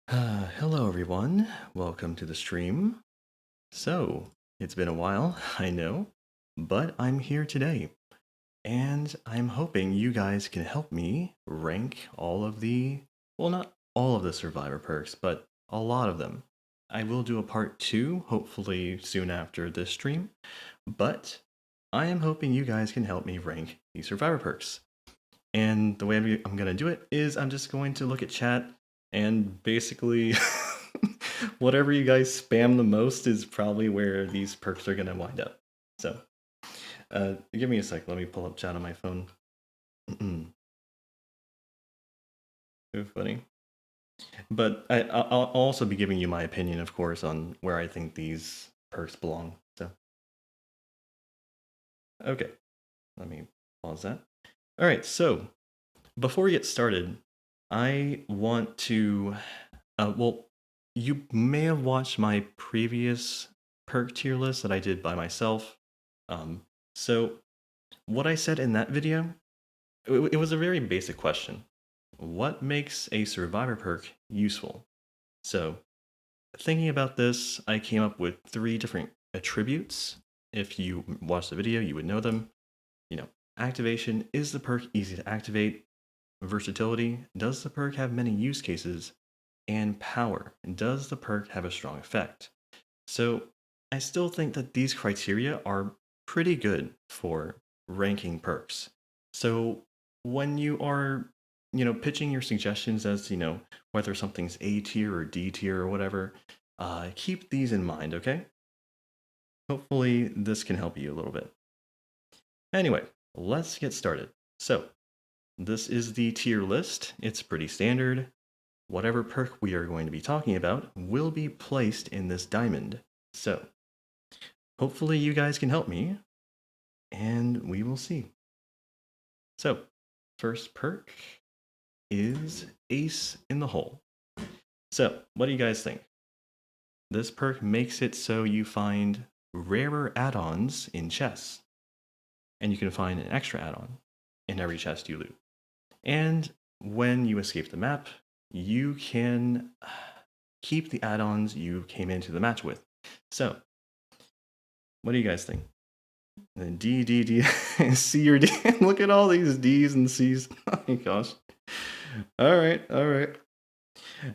Hello everyone, welcome to the stream. So, it's been a while, I know, but I'm here today, and I'm hoping you guys can help me rank all of the, well, not all of the survivor perks, but a lot of them. I will do a part 2, hopefully soon after this stream, but I am hoping you guys can help me rank the survivor perks. And the way I'm going to do it is I'm just going to look at chat and basically whatever you guys spam the most is probably where these perks are going to wind up. So give me a sec. Let me pull up chat on my phone. Too funny. But I'll also be giving you my opinion, of course, on where I think these perks belong. So, okay, let me pause that. All right, so before we get started, I want to, well, you may have watched my previous perk tier list that I did by myself. So what I said in that video, it was a very basic question. What makes a survivor perk useful? So thinking about this, I came up with 3 different attributes. If you watched the video, you would know them. You know, activation, is the perk easy to activate? Versatility, does the perk have many use cases? And power, does the perk have a strong effect? So I still think that these criteria are pretty good for ranking perks. So when you are, pitching your suggestions as, whether something's A tier or D tier or whatever, keep these in mind, okay? Hopefully this can help you a little bit. Anyway, let's get started. So this is the tier list. It's pretty standard. Whatever perk we are going to be talking about will be placed in this diamond. So, hopefully you guys can help me, and we will see. So, first perk is Ace in the Hole. So, what do you guys think? This perk makes it so you find rarer add-ons in chests, and you can find an extra add-on in every chest you loot. And when you escape the map, you can keep the add-ons you came into the match with. So, what do you guys think? D, D, D, C or D. Look at all these D's and C's. Oh my gosh. All right, all right.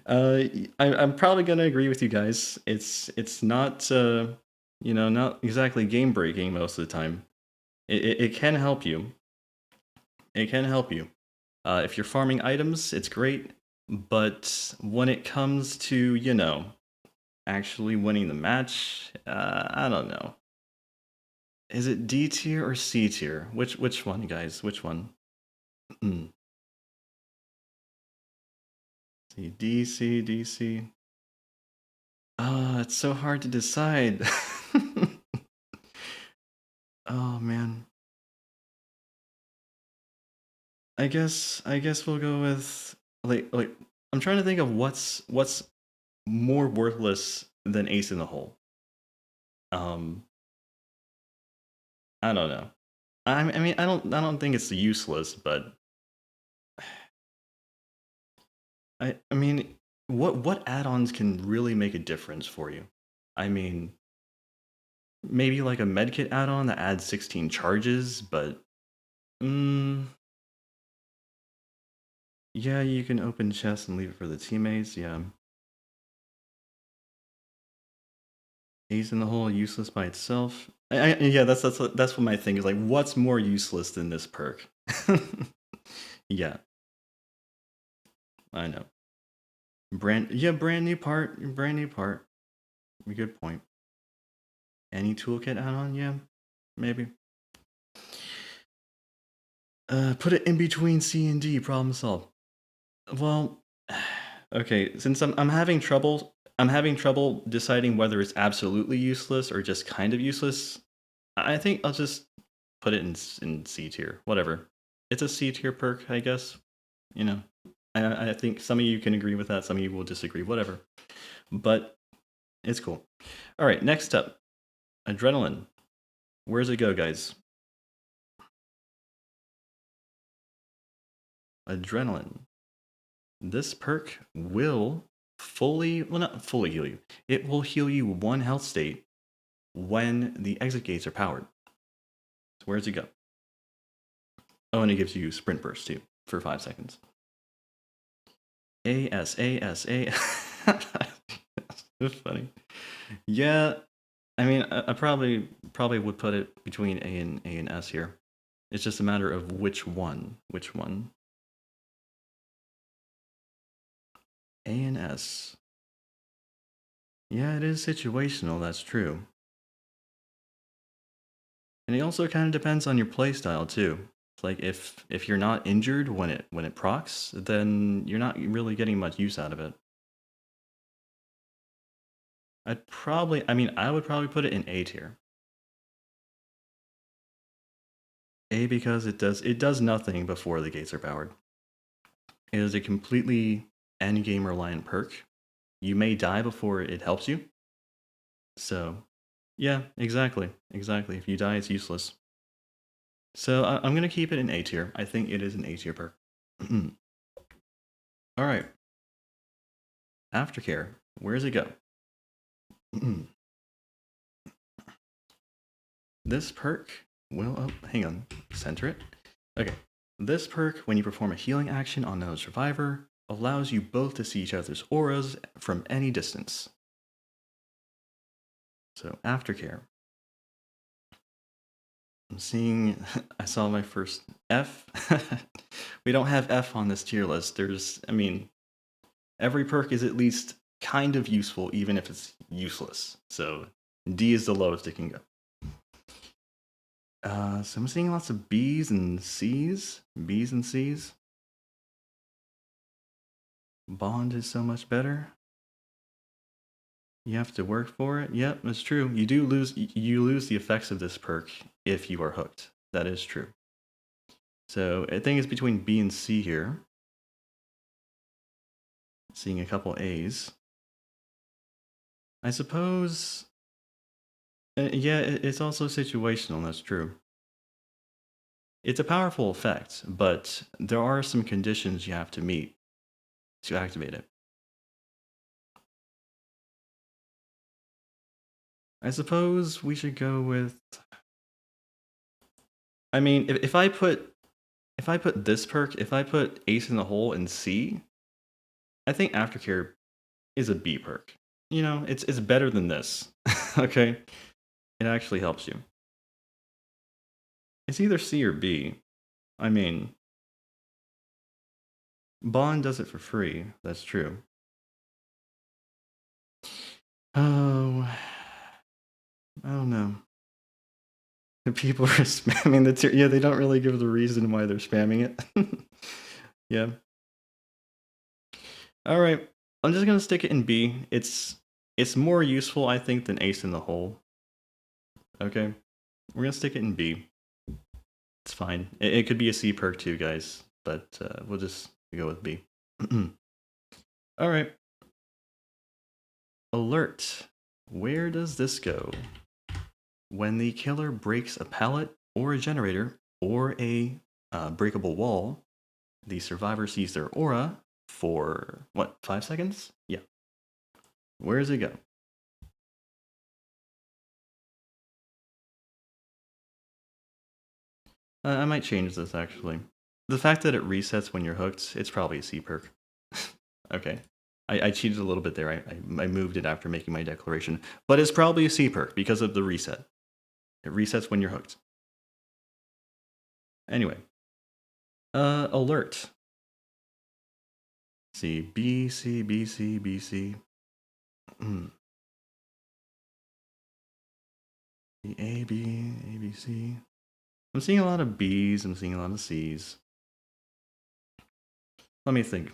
I'm probably gonna agree with you guys. It's not not exactly game breaking most of the time. It can help you. It can help you. If you're farming items, it's great. But when it comes to actually winning the match, I don't know. Is it D tier or C tier? Which one, guys? Which one? See, D, C, D, C. Ah, it's so hard to decide. Oh man. I guess we'll go with like I'm trying to think of what's more worthless than Ace in the Hole. Um, I don't know. I mean I don't think it's useless, but I mean what add-ons can really make a difference for you? I mean maybe like a medkit add-on that adds 16 charges, but yeah, you can open chests and leave it for the teammates. Yeah, Ace in the Hole useless by itself. Yeah, that's what my thing is. Like, what's more useless than this perk? Yeah, I know. Brand new part, brand new part. Good point. Any toolkit add-on? Yeah, maybe. Put it in between C and D. Problem solved. Well, okay. Since I'm having trouble, deciding whether it's absolutely useless or just kind of useless. I think I'll just put it in C tier. Whatever. It's a C tier perk, I guess. You know, I think some of you can agree with that. Some of you will disagree. Whatever. But it's cool. All right. Next up, Adrenaline. Where's it go, guys? Adrenaline. This perk will well, not fully heal you. It will heal you 1 health state when the exit gates are powered. So where does it go? Oh, and it gives you sprint burst too for 5 seconds. A. That's funny. Yeah, I mean, I probably would put it between A and S here. It's just a matter of which one. Which one? A and S. Yeah, it is situational, that's true. And it also kind of depends on your playstyle too. It's like if you're not injured when it procs, then you're not really getting much use out of it. I would probably put it in A tier. A because it does nothing before the gates are powered. It is a completely endgame reliant perk. You may die before it helps you. So, yeah, exactly. If you die, it's useless. So I'm going to keep it in A tier. I think it is an A tier perk. All right. Aftercare. Where does it go? This perk will... Oh, hang on. Center it. Okay. This perk, when you perform a healing action on another survivor, allows you both to see each other's auras from any distance. So, Aftercare. I'm seeing... I saw my first F. We don't have F on this tier list. Every perk is at least kind of useful, even if it's useless. So, D is the lowest it can go. So I'm seeing lots of B's and C's. B's and C's. Bond is so much better. You have to work for it. Yep, that's true. You lose the effects of this perk if you are hooked. That is true. So I think it's between B and C here. Seeing a couple A's. I suppose... yeah, it's also situational, that's true. It's a powerful effect, but there are some conditions you have to meet to activate it. I suppose we should go with... I mean, if I put this perk, if I put Ace in the Hole in C, I think Aftercare is a B perk. You know, it's better than this. Okay? It actually helps you. It's either C or B. I mean, Bond does it for free. That's true. Oh, I don't know. The people are spamming the tier. Yeah, they don't really give the reason why they're spamming it. Yeah. All right. I'm just gonna stick it in B. It's more useful, I think, than Ace in the Hole. Okay. We're gonna stick it in B. It's fine. It could be a C perk too, guys. But we'll just go with B. All right. Alert. Where does this go? When the killer breaks a pallet or a generator or a breakable wall, the survivor sees their aura for, 5 seconds? Yeah. Where does it go? I might change this, actually. The fact that it resets when you're hooked, it's probably a C perk. Okay. I cheated a little bit there. I moved it after making my declaration. But it's probably a C perk because of the reset. It resets when you're hooked. Anyway. Alert. C, B, C, B, C, B, C. A, B, A, B, C. I'm seeing a lot of B's. I'm seeing a lot of C's. Let me think.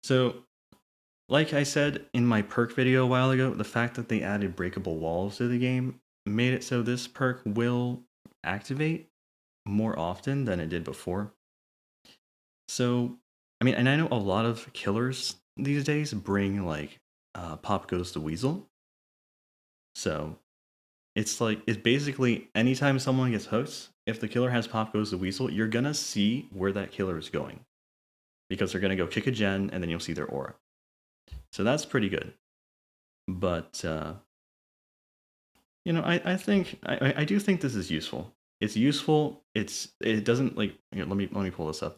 So, like I said in my perk video a while ago, the fact that they added breakable walls to the game made it so this perk will activate more often than it did before. So, and I know a lot of killers these days bring like Pop Goes the Weasel. So, it's basically anytime someone gets hooked, if the killer has Pop Goes the Weasel, you're gonna see where that killer is going. Because they're gonna go kick a gen and then you'll see their aura. So that's pretty good. But you know, I do think this is useful. It's useful. It doesn't like, you know, let me pull this up.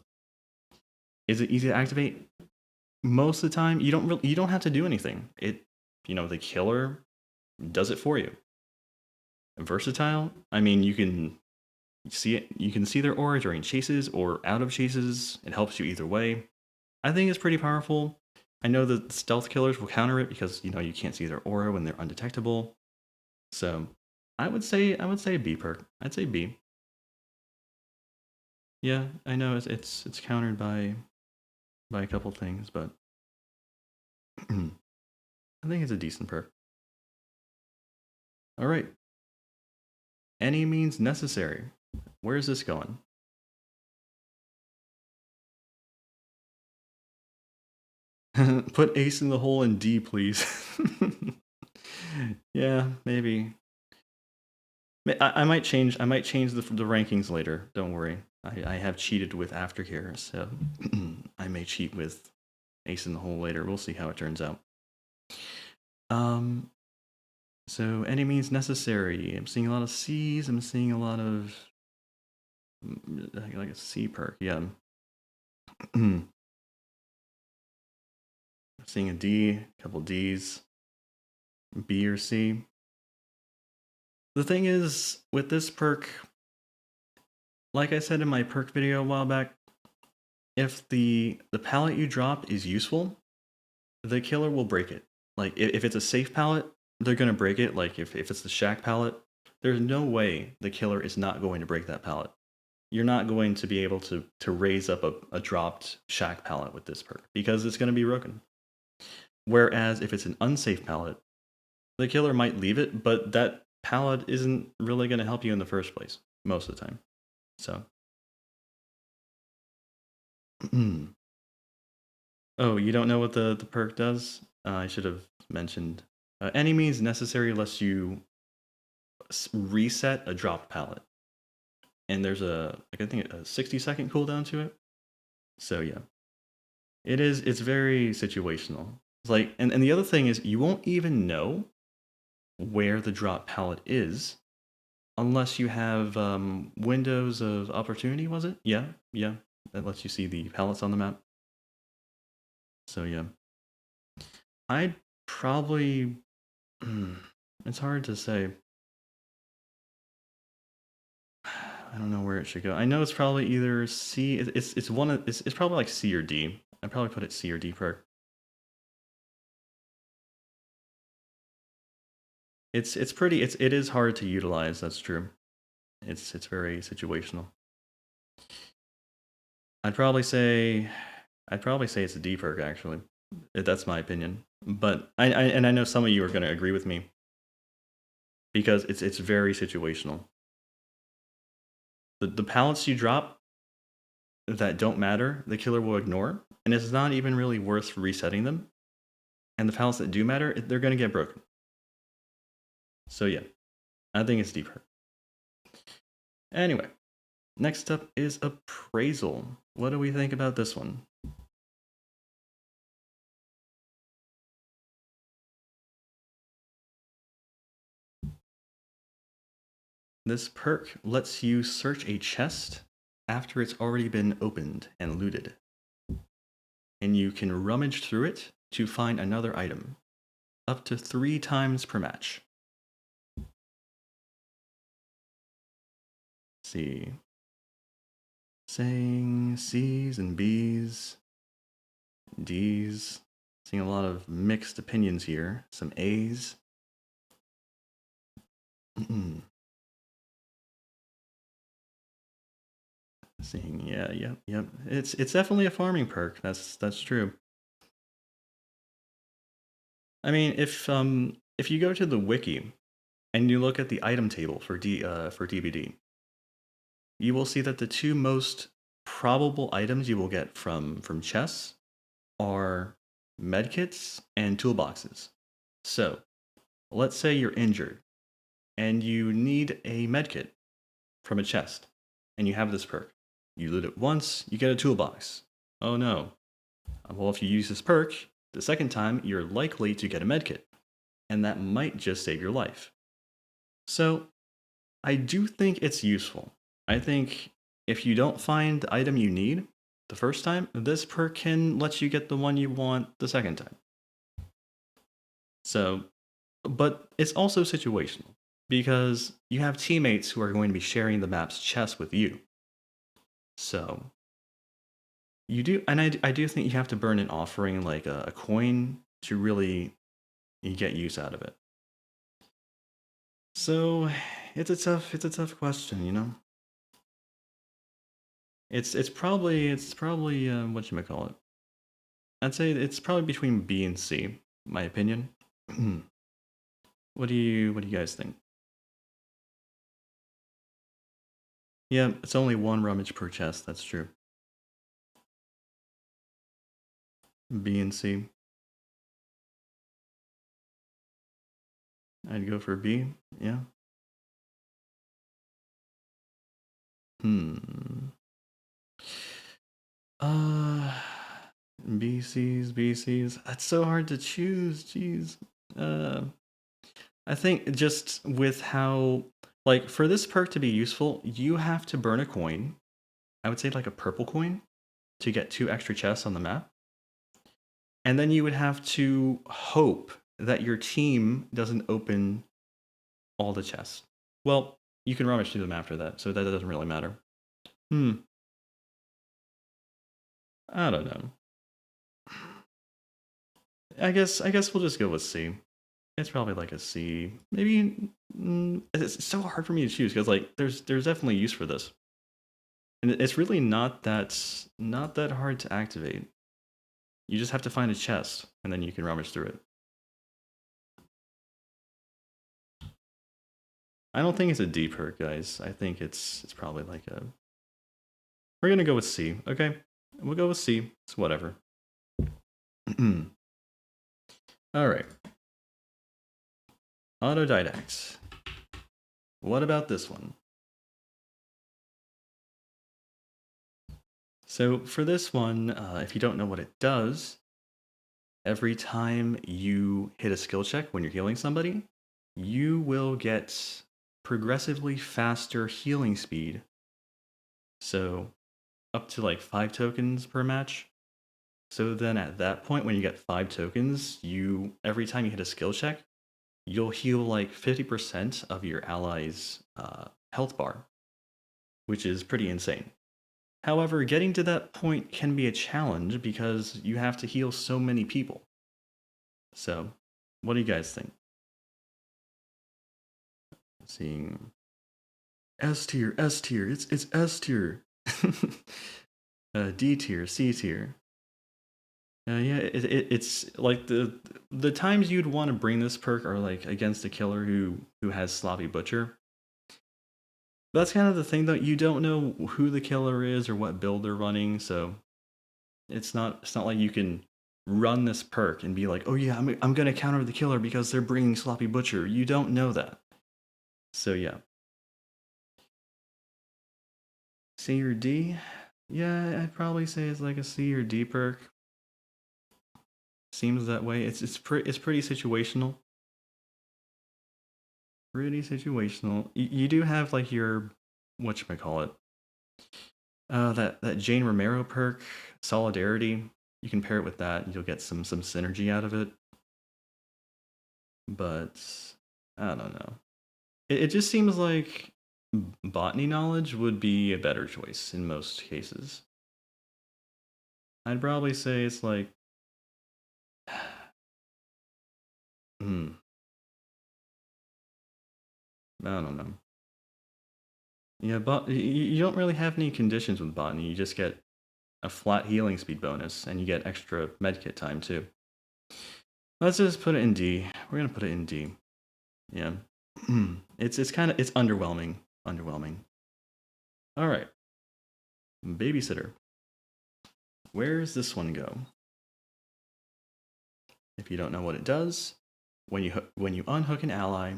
Is it easy to activate? Most of the time, you don't have to do anything. You know, the killer does it for you. Versatile. I mean, you can see it. You can see their aura during chases or out of chases. It helps you either way. I think it's pretty powerful. I know that stealth killers will counter it because, you know, you can't see their aura when they're undetectable. So I would say B perk. I'd say B. Yeah, I know it's countered by a couple things, but I think it's a decent perk. All right. Any means necessary. Where is this going? Put ace in the hole in D, please. Yeah, maybe. I might change. I might change the rankings later. Don't worry. I have cheated with Aftercare, so I may cheat with ace in the hole later. We'll see how it turns out. So any means necessary. I'm seeing a lot of C's. I'm seeing a lot of like a C perk. Yeah. I'm seeing a D, a couple D's, B or C. The thing is, with this perk, like I said in my perk video a while back, if the palette you drop is useful, the killer will break it. Like, if it's a safe palette, they're going to break it. Like, if it's the shack palette, there's no way the killer is not going to break that palette. You're not going to be able to raise up a dropped shack palette with this perk, because it's going to be broken. Whereas if it's an unsafe palette, the killer might leave it, but that palette isn't really going to help you in the first place, most of the time. So. Oh, you don't know what the perk does? I should have mentioned. Any means necessary lets you reset a dropped palette. And there's I think a 60-second cooldown to it. So yeah. It's very situational. It's like, and the other thing is, you won't even know where the drop palette is unless you have windows of opportunity, was it? Yeah. That lets you see the palettes on the map. So yeah. I'd probably... it's hard to say. I don't know where it should go. I know it's probably either C. It's probably like C or D. I'd probably put it C or D perk. It is hard to utilize. That's true. It's very situational. I'd probably say it's a D perk, actually. That's my opinion. But I know some of you are going to agree with me, because it's very situational. The pallets you drop that don't matter, the killer will ignore, and it's not even really worth resetting them. And the pallets that do matter, they're going to get broken. So yeah, I think it's D perk. Anyway, next up is Appraisal. What do we think about this one? This perk lets you search a chest after it's already been opened and looted. And you can rummage through it to find another item, up to 3 times per match. Let's see. Saying C's and B's, D's. Seeing a lot of mixed opinions here. Some A's. Seeing, yep. It's definitely a farming perk. That's true. I mean, if you go to the wiki and you look at the item table for DBD, you will see that the 2 most probable items you will get from chests are medkits and toolboxes. So, let's say you're injured and you need a medkit from a chest, and you have this perk. You loot it once, you get a toolbox. Oh no. Well, if you use this perk, The second time, you're likely to get a medkit, and that might just save your life. So, I do think it's useful. I think if you don't find the item you need the first time, this perk can let you get the one you want the second time. So, but it's also situational because you have teammates who are going to be sharing the map's chest with you. So, you do, and I do think you have to burn an offering like a coin to really get use out of it. So, it's a tough question, you know. It's probably what you might call it. I'd say it's probably between B and C, my opinion. What do you guys think? Yeah, it's only one rummage per chest. That's true. B and C. I'd go for B. Yeah. Hmm. Uh, BCs. That's so hard to choose. Jeez. I think just with how, like, for this perk to be useful, you have to burn a coin. I would say like a purple coin to get 2 extra chests on the map. And then you would have to hope that your team doesn't open all the chests. Well, you can rummage through them after that, so that doesn't really matter. I don't know. I guess we'll just go with C. It's probably like a C. Maybe it's so hard for me to choose because like there's definitely use for this, and it's really not that hard to activate. You just have to find a chest, and then you can rummage through it. I don't think it's a D perk, guys. I think it's probably like a. We're gonna go with C. Okay, we'll go with C. It's whatever. All right. Autodidact. What about this one? So for this one, if you don't know what it does, every time you hit a skill check when you're healing somebody, you will get progressively faster healing speed. So up to like 5 tokens per match. So then at that point, when you get 5 tokens, every time you hit a skill check, you'll heal like 50% of your ally's health bar, which is pretty insane. However, getting to that point can be a challenge because you have to heal so many people. So, what do you guys think? Seeing S tier, it's S tier, D tier, C tier. Yeah, it's like the times you'd want to bring this perk are like against a killer who has sloppy butcher. That's kind of the thing though. You don't know who the killer is or what build they're running, so it's not like you can run this perk and be like, oh yeah, I'm gonna counter the killer because they're bringing sloppy butcher. You don't know that. So yeah, C or D. Yeah, I'd probably say it's like a C or D perk. Seems that way. It's pretty situational. Pretty situational. You do have like your whatchamacallit. That Jane Romero perk, Solidarity. You can pair it with that, and you'll get some synergy out of it. But I don't know. It just seems like Botany Knowledge would be a better choice in most cases. I'd probably say it's like, I don't know. Yeah, but you don't really have any conditions with Botany. You just get a flat healing speed bonus, and you get extra medkit time too. Let's just put it in D. We're gonna put it in D. Yeah, it's kind of underwhelming. Underwhelming. All right, Babysitter. Where does this one go? If you don't know what it does, when you unhook an ally,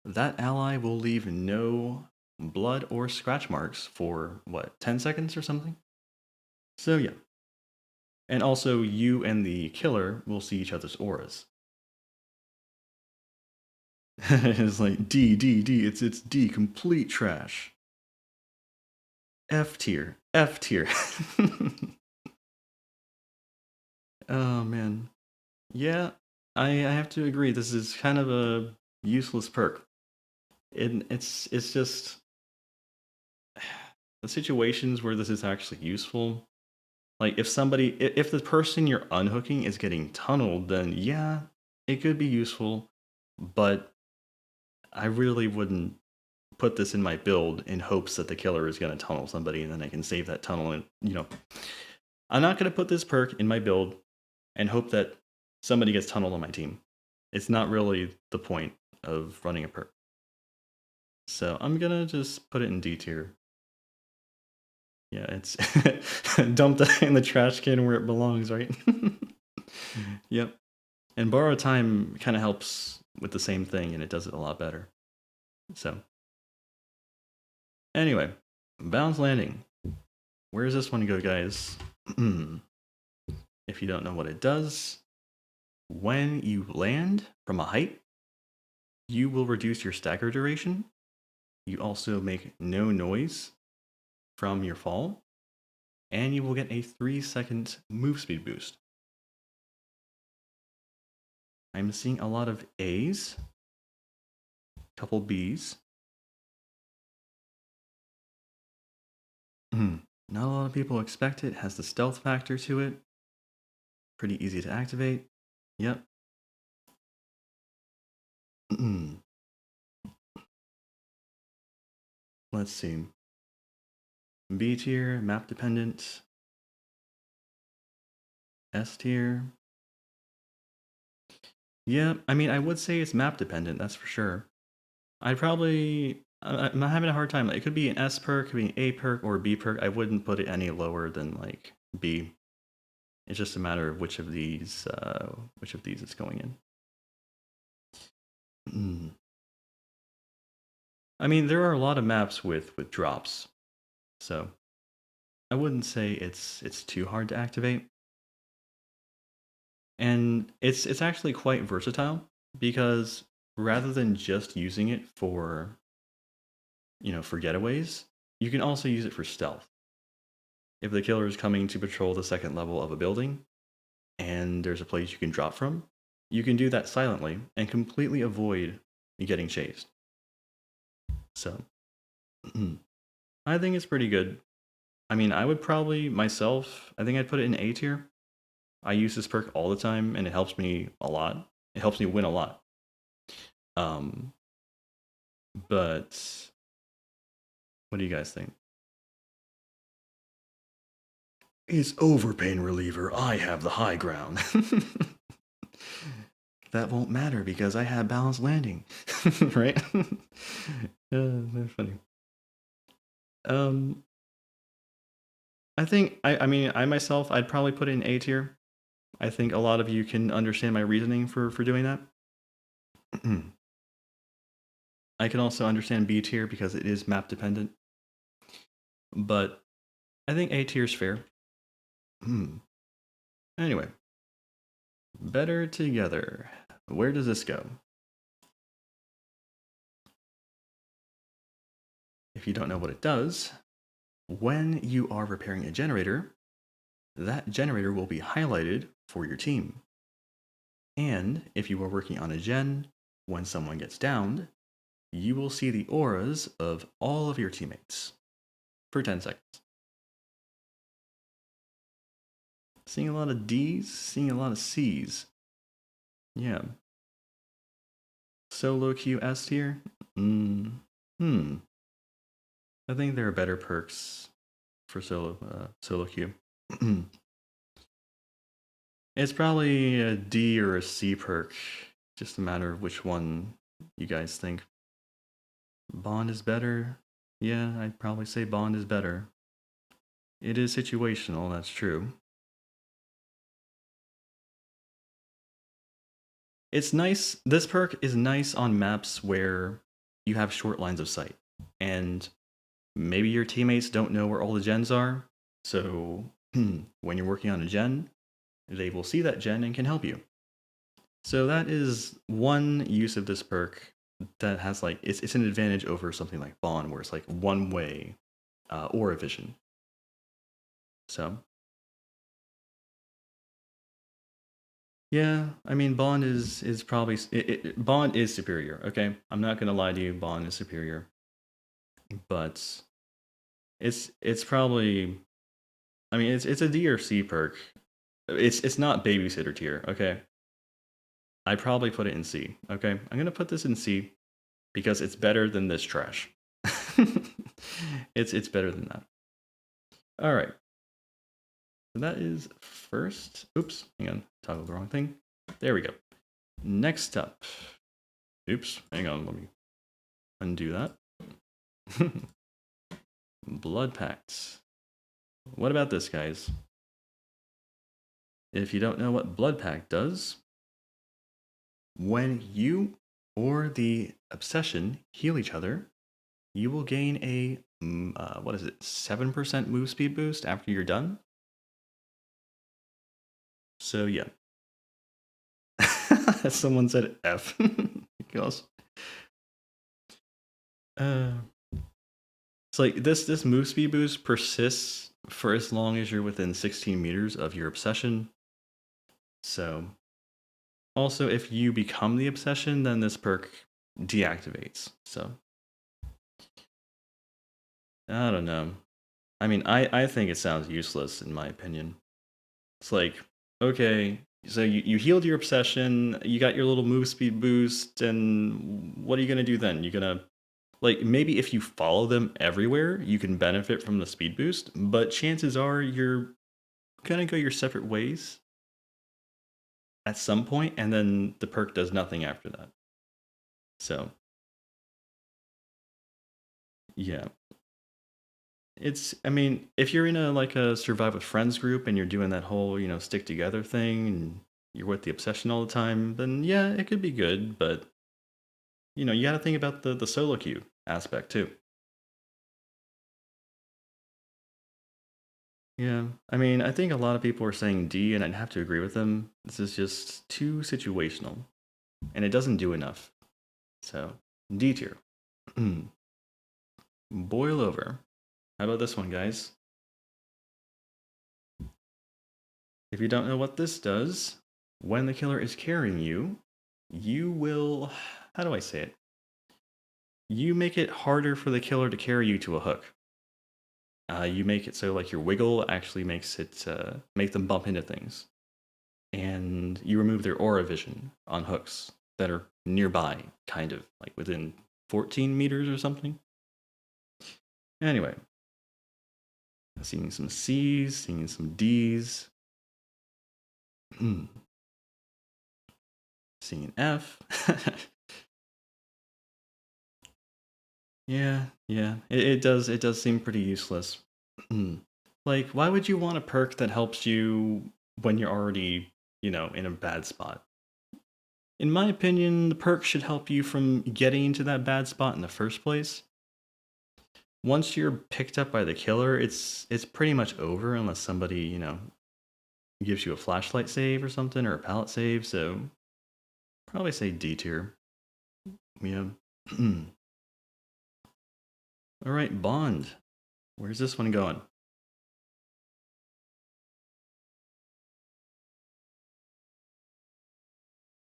that ally will leave no blood or scratch marks for what 10 seconds or something. So yeah, And also, you and the killer will see each other's auras. It's like D, D, D. It's D, complete trash. F tier, F tier. Oh man, yeah, I have to agree. This is kind of a useless perk. It's just the situations where this is actually useful. Like if the person you're unhooking is getting tunneled, then yeah, it could be useful. But I really wouldn't put this in my build in hopes that the killer is going to tunnel somebody and then I can save that tunnel. And I'm not going to put this perk in my build and hope that somebody gets tunneled on my team. It's not really the point of running a perk. So I'm gonna just put it in D tier. Yeah, it's dumped in the trash can where it belongs, right? Yep. And borrow time kind of helps with the same thing, and it does it a lot better. So, anyway, Bounce Landing. Where does this one go, guys? If you don't know what it does, when you land from a height, you will reduce your stagger duration. You also make no noise from your fall, and you will get a 3-second move speed boost. I'm seeing a lot of A's, a couple B's. Not a lot of people expect it. Has the stealth factor to it. Pretty easy to activate. Yep. Let's see. B tier, map dependent. S tier. Yeah, I mean, I would say it's map dependent, that's for sure. I'm having a hard time. It could be an S perk, could be an A perk, or a B perk. I wouldn't put it any lower than like B. It's just a matter of which of these it's going in. I mean, there are a lot of maps with drops, so I wouldn't say it's too hard to activate. And it's actually quite versatile because rather than just using it for for getaways, you can also use it for stealth. If the killer is coming to patrol the second level of a building and there's a place you can drop from, you can do that silently and completely avoid getting chased. So I think it's pretty good. I mean, I would probably myself, I think I'd put it in A tier. I use this perk all the time and it helps me a lot. It helps me win a lot. But what do you guys think? It's overpain reliever. I have the high ground. That won't matter because I have balanced landing, right? That's funny. I think I mean I myself I'd probably put it in A tier. I think a lot of you can understand my reasoning for doing that. I can also understand B tier because it is map dependent. But I think A tier is fair. Anyway, better together. Where does this go? If you don't know what it does, when you are repairing a generator, that generator will be highlighted for your team. And if you are working on a gen, when someone gets downed, you will see the auras of all of your teammates for 10 seconds. Seeing a lot of D's, seeing a lot of C's. Yeah. Solo Q S tier? I think there are better perks for solo Q. It's probably a D or a C perk. Just a matter of which one you guys think. Bond is better? Yeah, I'd probably say Bond is better. It is situational, that's true. It's nice. This perk is nice on maps where you have short lines of sight. And maybe your teammates don't know where all the gens are. So when you're working on a gen, they will see that gen and can help you. So that is one use of this perk that has like it's an advantage over something like Bond, where it's like one way aura vision. So yeah, I mean Bond is probably Bond is superior. Okay, I'm not gonna lie to you, Bond is superior, but it's probably, I mean it's a D or C perk. It's not babysitter tier. Okay, I'd probably put it in C. Okay, I'm gonna put this in C because it's better than this trash. It's better than that. All right. So that is first. Oops, hang on, toggled the wrong thing. There we go. Next up. Oops, hang on, let me undo that. Blood Pact. What about this, guys? If you don't know what Blood Pact does, when you or the obsession heal each other, you will gain a, what is it, 7% move speed boost after you're done? So yeah. Someone said F. Gosh. It's like this move speed boost persists for as long as you're within 16 meters of your obsession. So also if you become the obsession, then this perk deactivates. So I don't know. I mean, I think it sounds useless in my opinion. It's like, okay, so you healed your obsession, you got your little move speed boost, and what are you gonna do then? You're gonna, like, maybe if you follow them everywhere, you can benefit from the speed boost, but chances are you're gonna go your separate ways at some point, and then the perk does nothing after that. So yeah. I mean, if you're in a like a survive with friends group and you're doing that whole, stick together thing and you're with the obsession all the time, then yeah, it could be good, but you gotta think about the solo queue aspect too. Yeah, I mean, I think a lot of people are saying D, and I'd have to agree with them. This is just too situational, and it doesn't do enough. So, D tier. Boil over. How about this one, guys? If you don't know what this does, when the killer is carrying you, you will. How do I say it? You make it harder for the killer to carry you to a hook. You make it so like your wiggle actually makes it make them bump into things, and you remove their aura vision on hooks that are nearby, kind of like within 14 meters or something. Anyway, seeing some C's, seeing some D's, seeing an F. Yeah, it does seem pretty useless. Like, why would you want a perk that helps you when you're already, in a bad spot? In my opinion, the perk should help you from getting into that bad spot in the first place. Once you're picked up by the killer, it's pretty much over unless somebody, gives you a flashlight save or something or a pallet save, so probably say D tier. Yeah. All right, Bond. Where's this one going?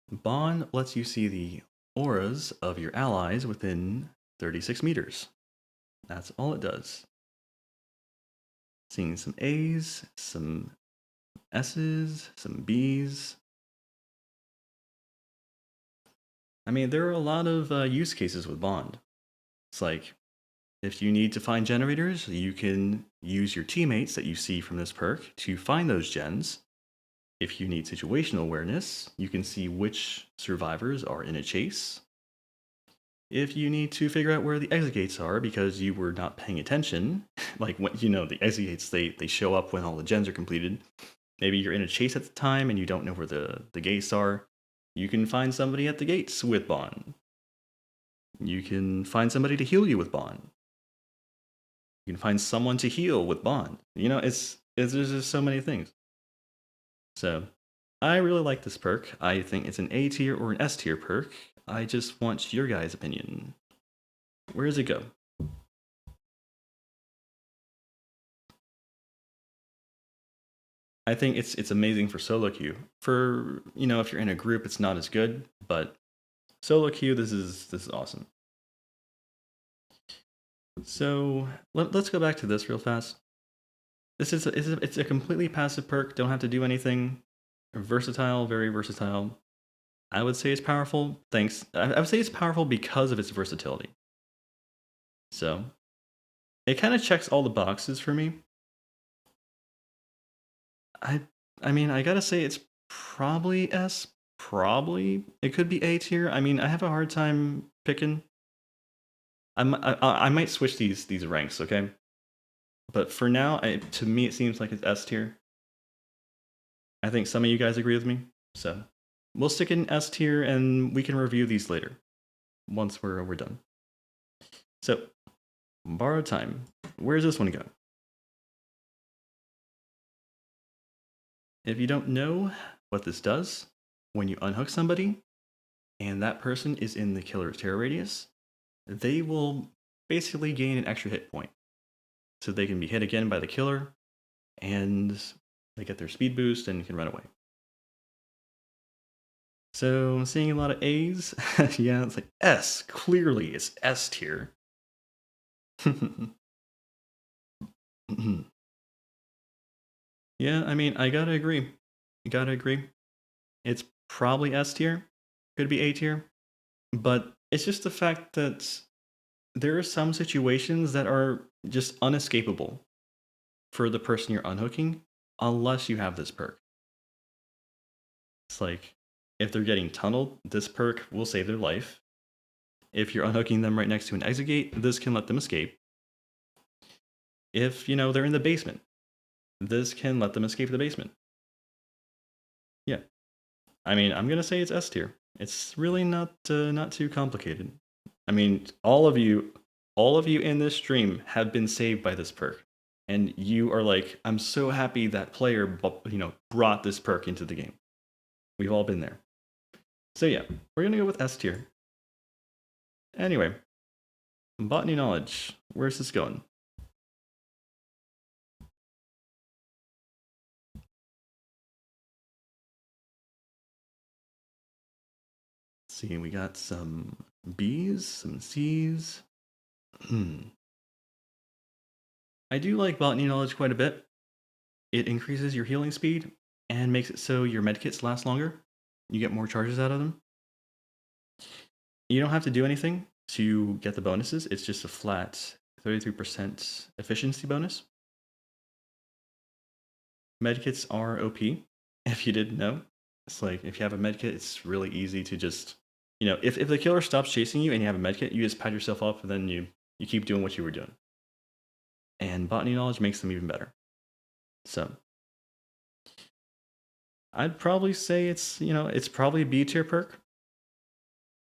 Bond lets you see the auras of your allies within 36 meters. That's all it does. Seeing some A's, some S's, some B's. I mean, there are a lot of use cases with Bond. It's like, if you need to find generators, you can use your teammates that you see from this perk to find those gens. If you need situational awareness, you can see which survivors are in a chase. If you need to figure out where the exit gates are because you were not paying attention, like when the exit gates, they show up when all the gens are completed. Maybe you're in a chase at the time and you don't know where the gates are. You can find somebody at the gates with Bond. You can find somebody to heal you with Bond. You can find someone to heal with Bond. It's There's just so many things. So I really like this perk. I think it's an A tier or an S tier perk. I just want your guys' opinion. Where does it go? I think it's amazing for solo queue. For if you're in a group, it's not as good, but solo queue, this is awesome. So let's go back to this real fast. This is it's a completely passive perk. Don't have to do anything. Versatile, very versatile. I would say it's powerful. Thanks. I would say it's powerful because of its versatility. So it kind of checks all the boxes for me. I I mean, I gotta say it's probably S. Probably it could be A tier. I mean, I have a hard time picking. I might switch these ranks, okay? But for now, to me, it seems like it's S tier. I think some of you guys agree with me, so we'll stick in S tier, and we can review these later once we're done. So, borrowed time. Where's this one go? If you don't know what this does, when you unhook somebody, and that person is in the killer's terror radius, they will basically gain an extra hit point. So they can be hit again by the killer, and they get their speed boost and can run away. So I'm seeing a lot of A's. Yeah, it's like S. Clearly, it's S tier. Yeah, I mean, I gotta agree. It's probably S tier. Could be A tier. But it's just the fact that there are some situations that are just unescapable for the person you're unhooking unless you have this perk. It's like, if they're getting tunneled, this perk will save their life. If you're unhooking them right next to an exit gate, this can let them escape. If, they're in the basement, this can let them escape the basement. Yeah. I mean, I'm going to say it's S tier. It's really not too complicated. I mean, all of you in this stream have been saved by this perk. And you are like, I'm so happy that player, brought this perk into the game. We've all been there. So yeah, we're going to go with S tier. Anyway, Botany Knowledge. Where's this going? Let's see, we got some B's, some C's. I do like Botany Knowledge quite a bit. It increases your healing speed and makes it so your medkits last longer. You get more charges out of them. You don't have to do anything to get the bonuses. It's just a flat 33% efficiency bonus. Medkits are OP, if you didn't know. It's like, if you have a medkit, it's really easy to just, if the killer stops chasing you and you have a medkit, you just pat yourself up and then you keep doing what you were doing. And Botany Knowledge makes them even better. So, I'd probably say it's probably a B tier perk.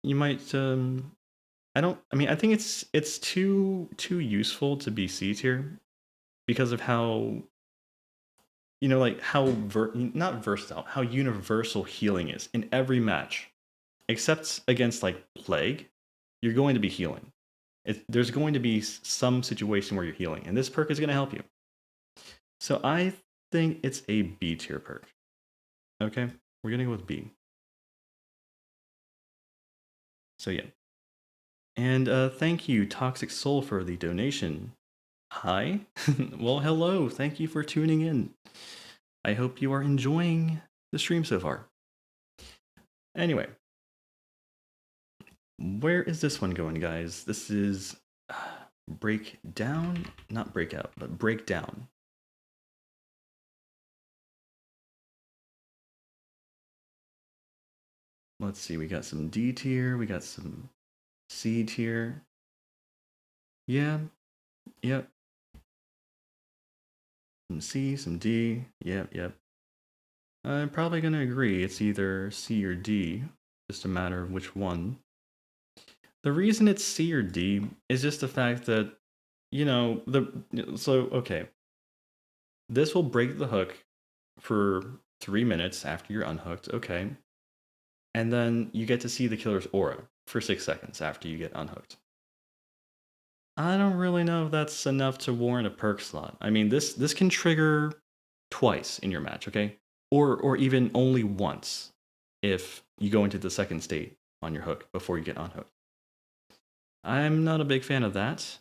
You might, I think it's too useful to be C tier because of how, like not versatile, how universal healing is in every match, except against like Plague, you're going to be healing. There's going to be some situation where you're healing, and this perk is going to help you. So I think it's a B tier perk. Okay, we're going to go with B. So yeah. And thank you, Toxic Soul, for the donation. Hi. Well, hello. Thank you for tuning in. I hope you are enjoying the stream so far. Anyway, where is this one going, guys? This is Breakdown, not Breakout, but Breakdown. Let's see, we got some D tier, we got some C tier. Yeah, yep. Some C, some D, yep. I'm probably gonna agree it's either C or D, just a matter of which one. The reason it's C or D is just the fact that, okay. This will break the hook for 3 minutes after you're unhooked, okay. And then you get to see the killer's aura for 6 seconds after you get unhooked. I don't really know if that's enough to warrant a perk slot. I mean, this can trigger twice in your match, okay? Or even only once if you go into the second state on your hook before you get unhooked. I'm not a big fan of that.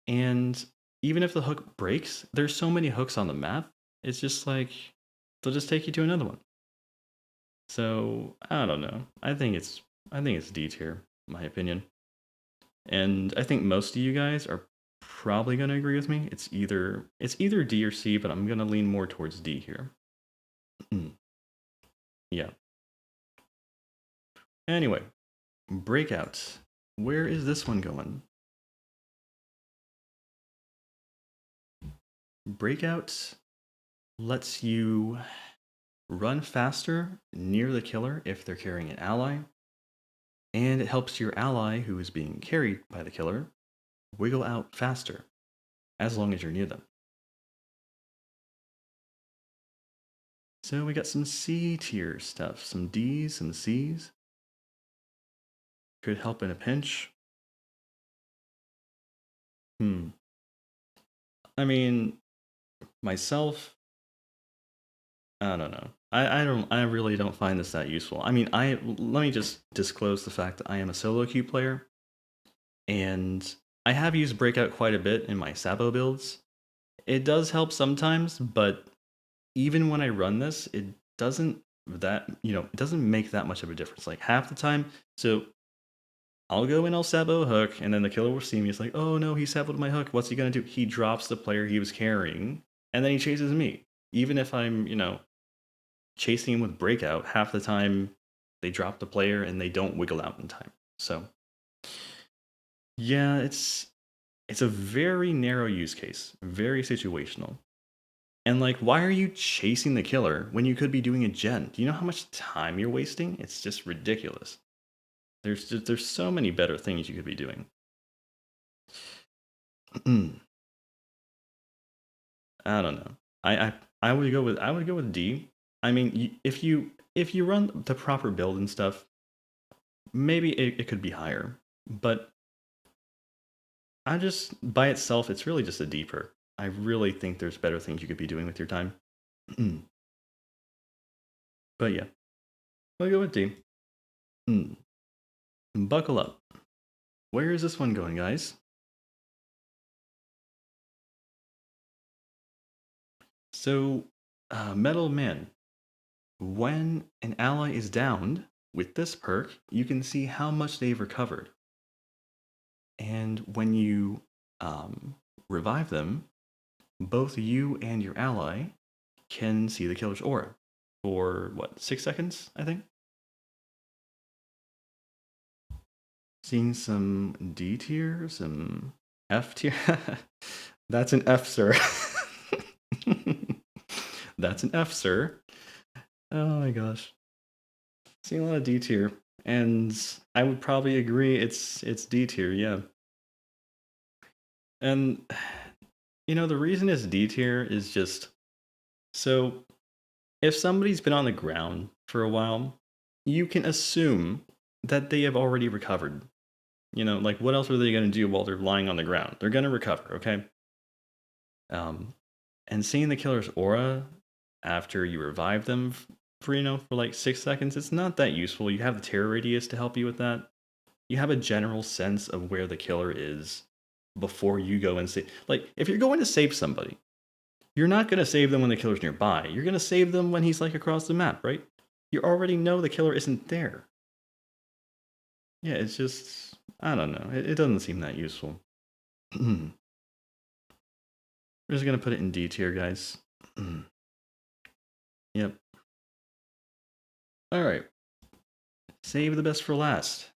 And even if the hook breaks, there's so many hooks on the map, it's just like they'll just take you to another one. So I don't know. I think it's D tier, in my opinion. And I think most of you guys are probably gonna agree with me. It's either D or C, but I'm gonna lean more towards D here. Yeah. Anyway, Breakout. Where is this one going? Breakout lets you run faster near the killer if they're carrying an ally, and it helps your ally who is being carried by the killer wiggle out faster as long as you're near them. So we got some C tier stuff, some D's, some C's. Could help in a pinch. I mean, myself, I don't know. I really don't find this that useful. I mean, let me just disclose the fact that I am a solo queue player, and I have used Breakout quite a bit in my Sabo builds. It does help sometimes, but even when I run this, it doesn't it doesn't make that much of a difference. Like half the time, so I'll go and I'll Sabo a hook, and then the killer will see me. It's like, oh no, he Saboed my hook. What's he gonna do? He drops the player he was carrying, and then he chases me. Even if I'm, chasing him with Breakout, half the time they drop the player and they don't wiggle out in time. So yeah, it's a very narrow use case, very situational. And like, why are you chasing the killer when you could be doing a gen? Do you know how much time you're wasting? It's just ridiculous. There's so many better things you could be doing. I don't know. I would go with D. I mean, if you run the proper build and stuff, maybe it could be higher. But I just by itself, it's really just a D perk. I really think there's better things you could be doing with your time. But yeah, I'll go with D. Buckle up. Where is this one going, guys? So, Mettle of Man. When an ally is downed with this perk, you can see how much they've recovered. And when you revive them, both you and your ally can see the killer's aura for 6 seconds, I think? Seeing some D tier, some F tier. That's an F, sir. That's an F, sir. Oh my gosh. Seeing a lot of D tier. And I would probably agree it's D tier, yeah. And the reason it's D tier is just so if somebody's been on the ground for a while, you can assume that they have already recovered. Like what else are they going to do while they're lying on the ground? They're going to recover, okay? And seeing the killer's aura after you revive them for like 6 seconds, it's not that useful. You have the terror radius to help you with that. You have a general sense of where the killer is before you go and save. Like if you're going to save somebody, you're not going to save them when the killer's nearby. You're going to save them when he's like across the map, right? You already know the killer isn't there. Yeah, it's just, I don't know. It doesn't seem that useful. We're just going to put it in D tier, guys. Yep. All right. Save the best for last.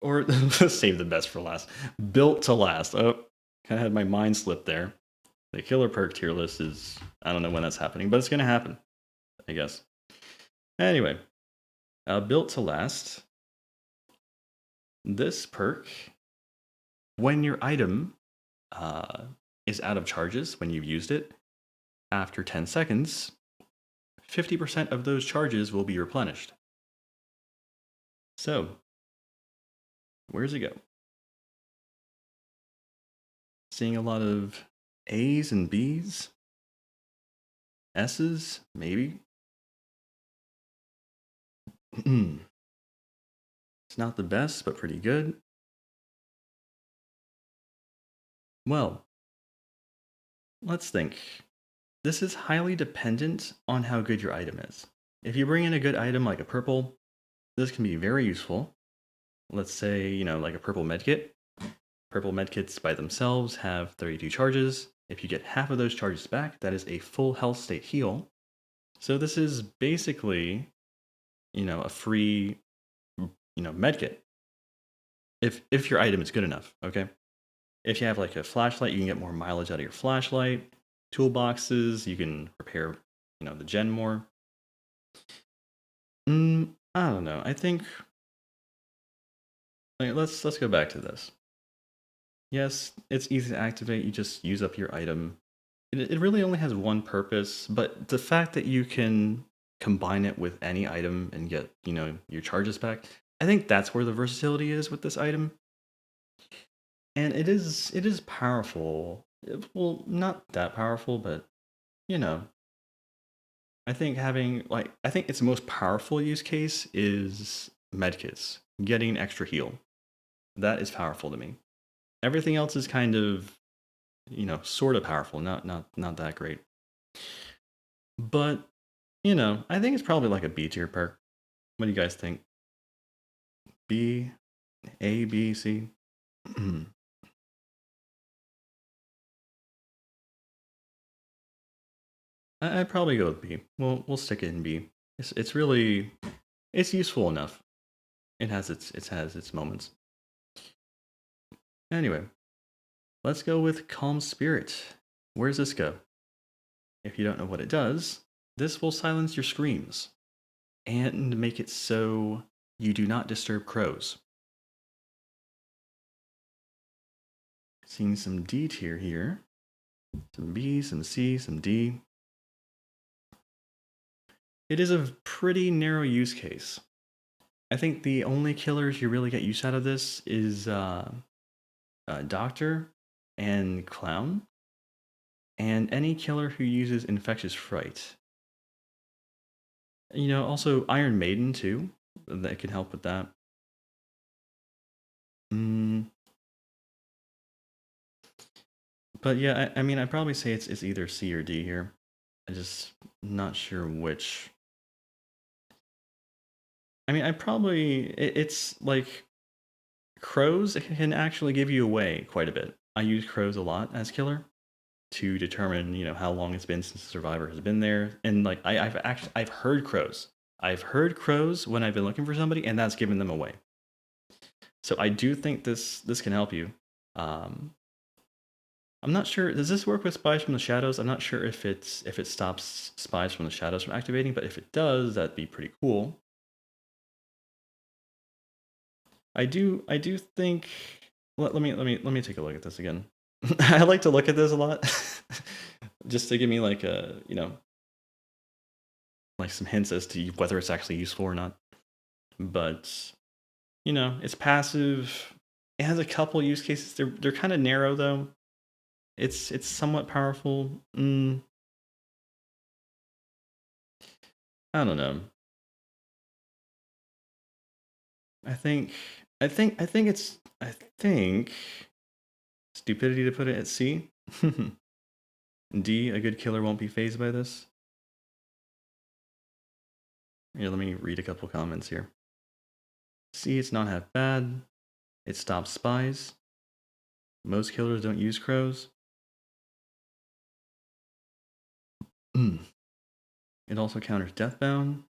Or save the best for last. Built to last. Oh, kind of had my mind slip there. The killer perk tier list is, I don't know when that's happening, but it's going to happen, I guess. Anyway, built to last. This perk, when your item is out of charges, when you've used it, after 10 seconds, 50% of those charges will be replenished. So, where does it go? Seeing a lot of A's and B's. S's, maybe. It's not the best, but pretty good. Well, let's think. This is highly dependent on how good your item is. If you bring in a good item like a purple, this can be very useful. Let's say, like a purple medkit. Purple medkits by themselves have 32 charges. If you get half of those charges back, that is a full health state heal. So this is basically, a free, medkit. If your item is good enough, okay? If you have like a flashlight, you can get more mileage out of your flashlight. Toolboxes, you can repair, the gen more. I don't know. I think let's go back to this. Yes, it's easy to activate. You just use up your item. It really only has one purpose, but the fact that you can combine it with any item and get, your charges back, I think that's where the versatility is with this item. And it is powerful. Well, not that powerful, but I think I think its most powerful use case is medkits, getting extra heal. That is powerful to me. Everything else is kind of, sort of powerful, not that great. But, I think it's probably like a B tier perk. What do you guys think? B, A, B, C? I'd probably go with B. We'll stick it in B. It's really useful enough. It has its moments. Anyway, let's go with Calm Spirit. Where does this go? If you don't know what it does, this will silence your screams and make it so you do not disturb crows. Seeing some D tier here. Some B, some C, some D. It is a pretty narrow use case. I think the only killers you really get use out of this is Doctor and Clown, and any killer who uses Infectious Fright. Also Iron Maiden too, that can help with that. But yeah, I mean, I'd probably say it's either C or D here. I'm just not sure which. I mean, it's like crows can actually give you away quite a bit. I use crows a lot as killer to determine, how long it's been since the survivor has been there. And like I've heard crows. I've heard crows when I've been looking for somebody, and that's given them away. So I do think this can help you. I'm not sure. Does this work with spies from the shadows? I'm not sure if it stops spies from the shadows from activating, but if it does, that'd be pretty cool. I do think. Let me take a look at this again. I like to look at this a lot, just to give me like a like some hints as to whether it's actually useful or not. But it's passive. It has a couple use cases. They're kind of narrow though. It's somewhat powerful. I don't know. I think stupidity to put it at C. D, a good killer won't be fazed by this. Here, let me read a couple comments here. C, it's not half bad. It stops spies. Most killers don't use crows. It also counters Deathbound.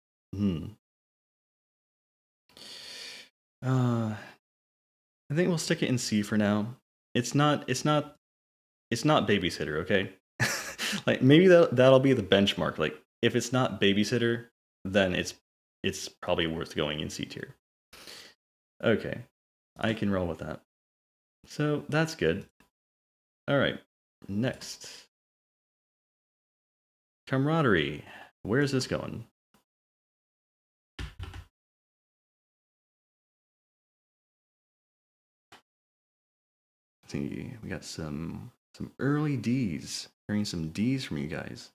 I think we'll stick it in C for now. It's not Babysitter, okay? Like maybe that'll be the benchmark. Like if it's not Babysitter, then it's probably worth going in C tier. Okay, I can roll with that. So that's good. All right, next. Camaraderie. Where's this going? Let's see, we got some early D's. Hearing some D's from you guys.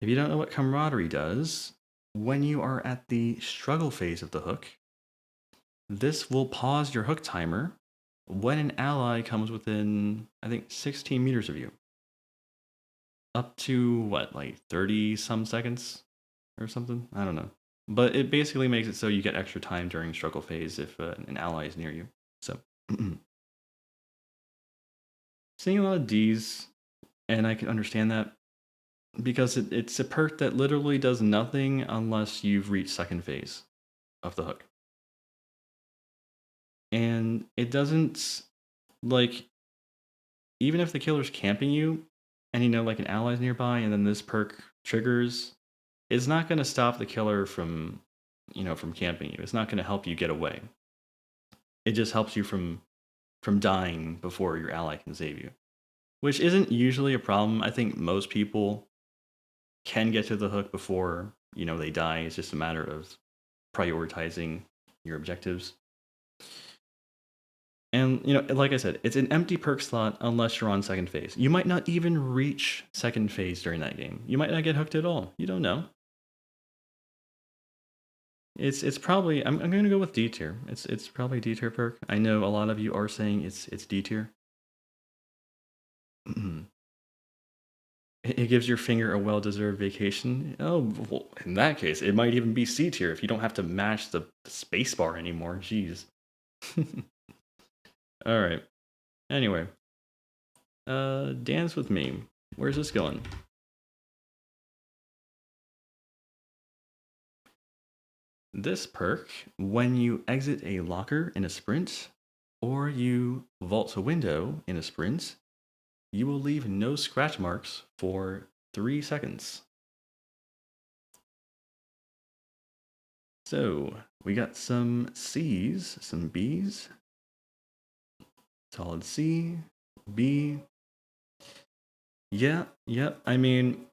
If you don't know what Camaraderie does, when you are at the struggle phase of the hook, this will pause your hook timer when an ally comes within, I think, 16 meters of you. Up to, what, like 30 some seconds or something? I don't know. But it basically makes it so you get extra time during struggle phase if an ally is near you. So, seeing a lot of Ds, and I can understand that because it's a perk that literally does nothing unless you've reached second phase of the hook. And it doesn't, like, even if the killer's camping you and you know, like, an ally's nearby and then this perk triggers, it's not going to stop the killer from, from camping you. It's not going to help you get away. It just helps you from dying before your ally can save you, which isn't usually a problem. I think most people can get to the hook before, they die. It's just a matter of prioritizing your objectives. And, like I said, it's an empty perk slot unless you're on second phase. You might not even reach second phase during that game. You might not get hooked at all. You don't know. It's probably, I'm going to go with D tier. It's probably D tier perk. I know a lot of you are saying it's D tier. It gives your finger a well-deserved vacation. Oh, well, in that case, it might even be C tier if you don't have to mash the space bar anymore. Jeez. All right. Anyway, dance with me. Where's this going? This perk, when you exit a locker in a sprint, or you vault a window in a sprint, you will leave no scratch marks for 3 seconds. So, we got some C's, some B's. Solid C, B. Yeah, yep. I mean,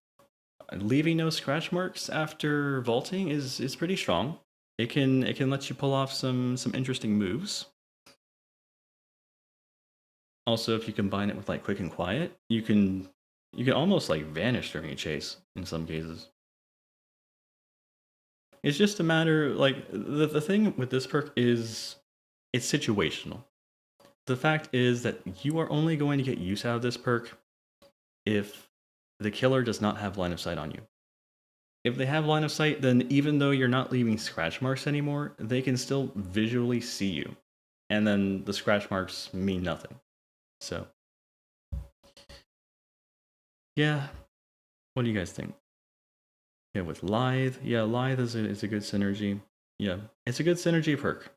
leaving no scratch marks after vaulting is pretty strong. It can let you pull off some interesting moves. Also, if you combine it with like quick and quiet, you can almost like vanish during a chase in some cases. It's just a matter, like, the thing with this perk is it's situational. The fact is that you are only going to get use out of this perk if the killer does not have line of sight on you. If they have line of sight, then even though you're not leaving scratch marks anymore, they can still visually see you. And then the scratch marks mean nothing. So, yeah. What do you guys think? Yeah, with Lithe. Yeah, Lithe is a good synergy. Yeah, it's a good synergy perk.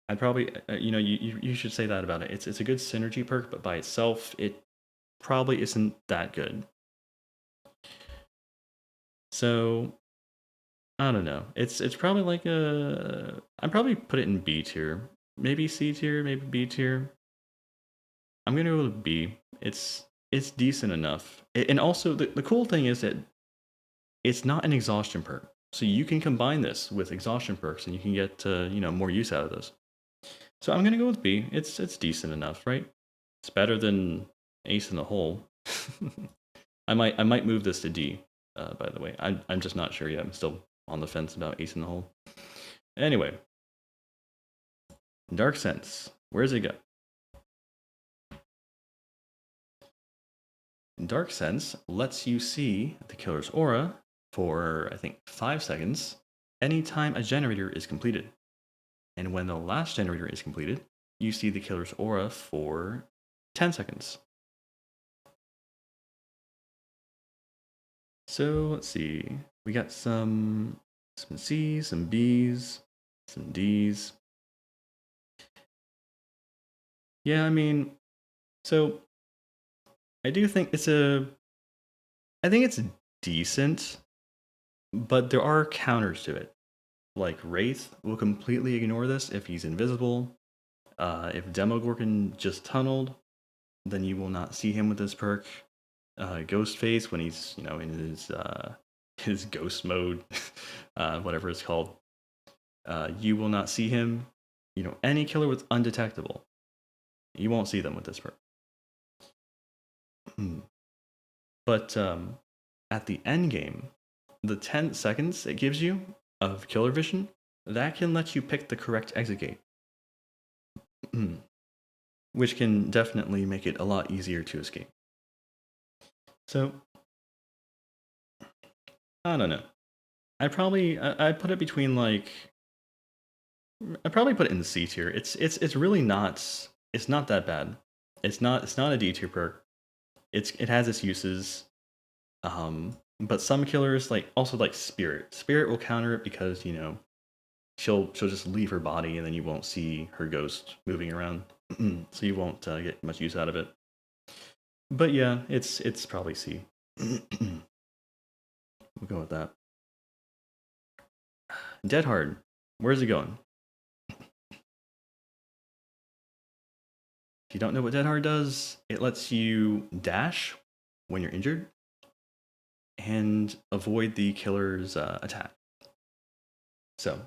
I'd probably, you should say that about it. It's a good synergy perk, but by itself, it probably isn't that good. So, I don't know. It's probably like I'd probably put it in B tier. Maybe C tier, maybe B tier. I'm gonna go with B. It's decent enough. And also the cool thing is that it's not an exhaustion perk. So you can combine this with exhaustion perks and you can get more use out of this. So I'm gonna go with B. It's decent enough, right? It's better than Ace in the Hole. I might move this to D, by the way. I'm just not sure yet. I'm still on the fence about Ace in the Hole. Anyway, Dark Sense. Where's it go? Dark Sense lets you see the killer's aura for, I think, 5 seconds anytime a generator is completed. And when the last generator is completed, you see the killer's aura for 10 seconds. So let's see. We got some C's, some B's, some D's. Yeah, I mean, so I do think it's decent, but there are counters to it. Like Wraith will completely ignore this if he's invisible. If Demogorgon just tunneled, then you will not see him with this perk. ghost face when he's in his ghost mode, whatever it's called. You will not see him. Any killer with undetectable, you won't see them with this perk. But at the end game, the 10 seconds it gives you of killer vision, that can let you pick the correct exit gate. Which can definitely make it a lot easier to escape. So, I don't know. I'd put it between like, I'd probably put it in the C tier. It's really not, it's not that bad. It's not a D tier perk. It has its uses. But some killers also like Spirit. Spirit will counter it because she'll just leave her body and then you won't see her ghost moving around, so you won't get much use out of it. But yeah, it's probably C. We'll go with that. Dead Hard, where's it going? If you don't know what Dead Hard does, it lets you dash when you're injured and avoid the killer's attack. So,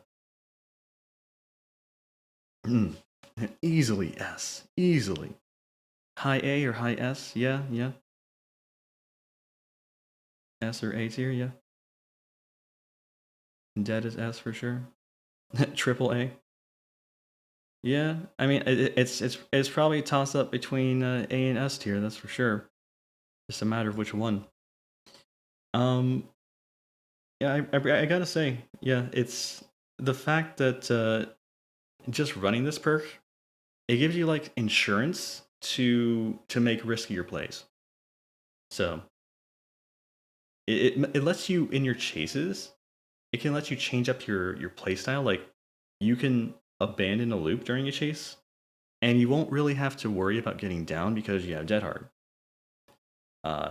easily S. Easily. High A or high S? Yeah. S or A tier, yeah. Dead is S for sure. Triple A. Yeah, I mean it's probably a toss up between A and S tier, that's for sure. Just a matter of which one. Yeah, I gotta say, yeah, it's the fact that just running this perk, it gives you like insurance to make riskier plays. So it lets you in your chases. It can let you change up your playstyle. Like you can abandon a loop during a chase, and you won't really have to worry about getting down because you have Dead Hard.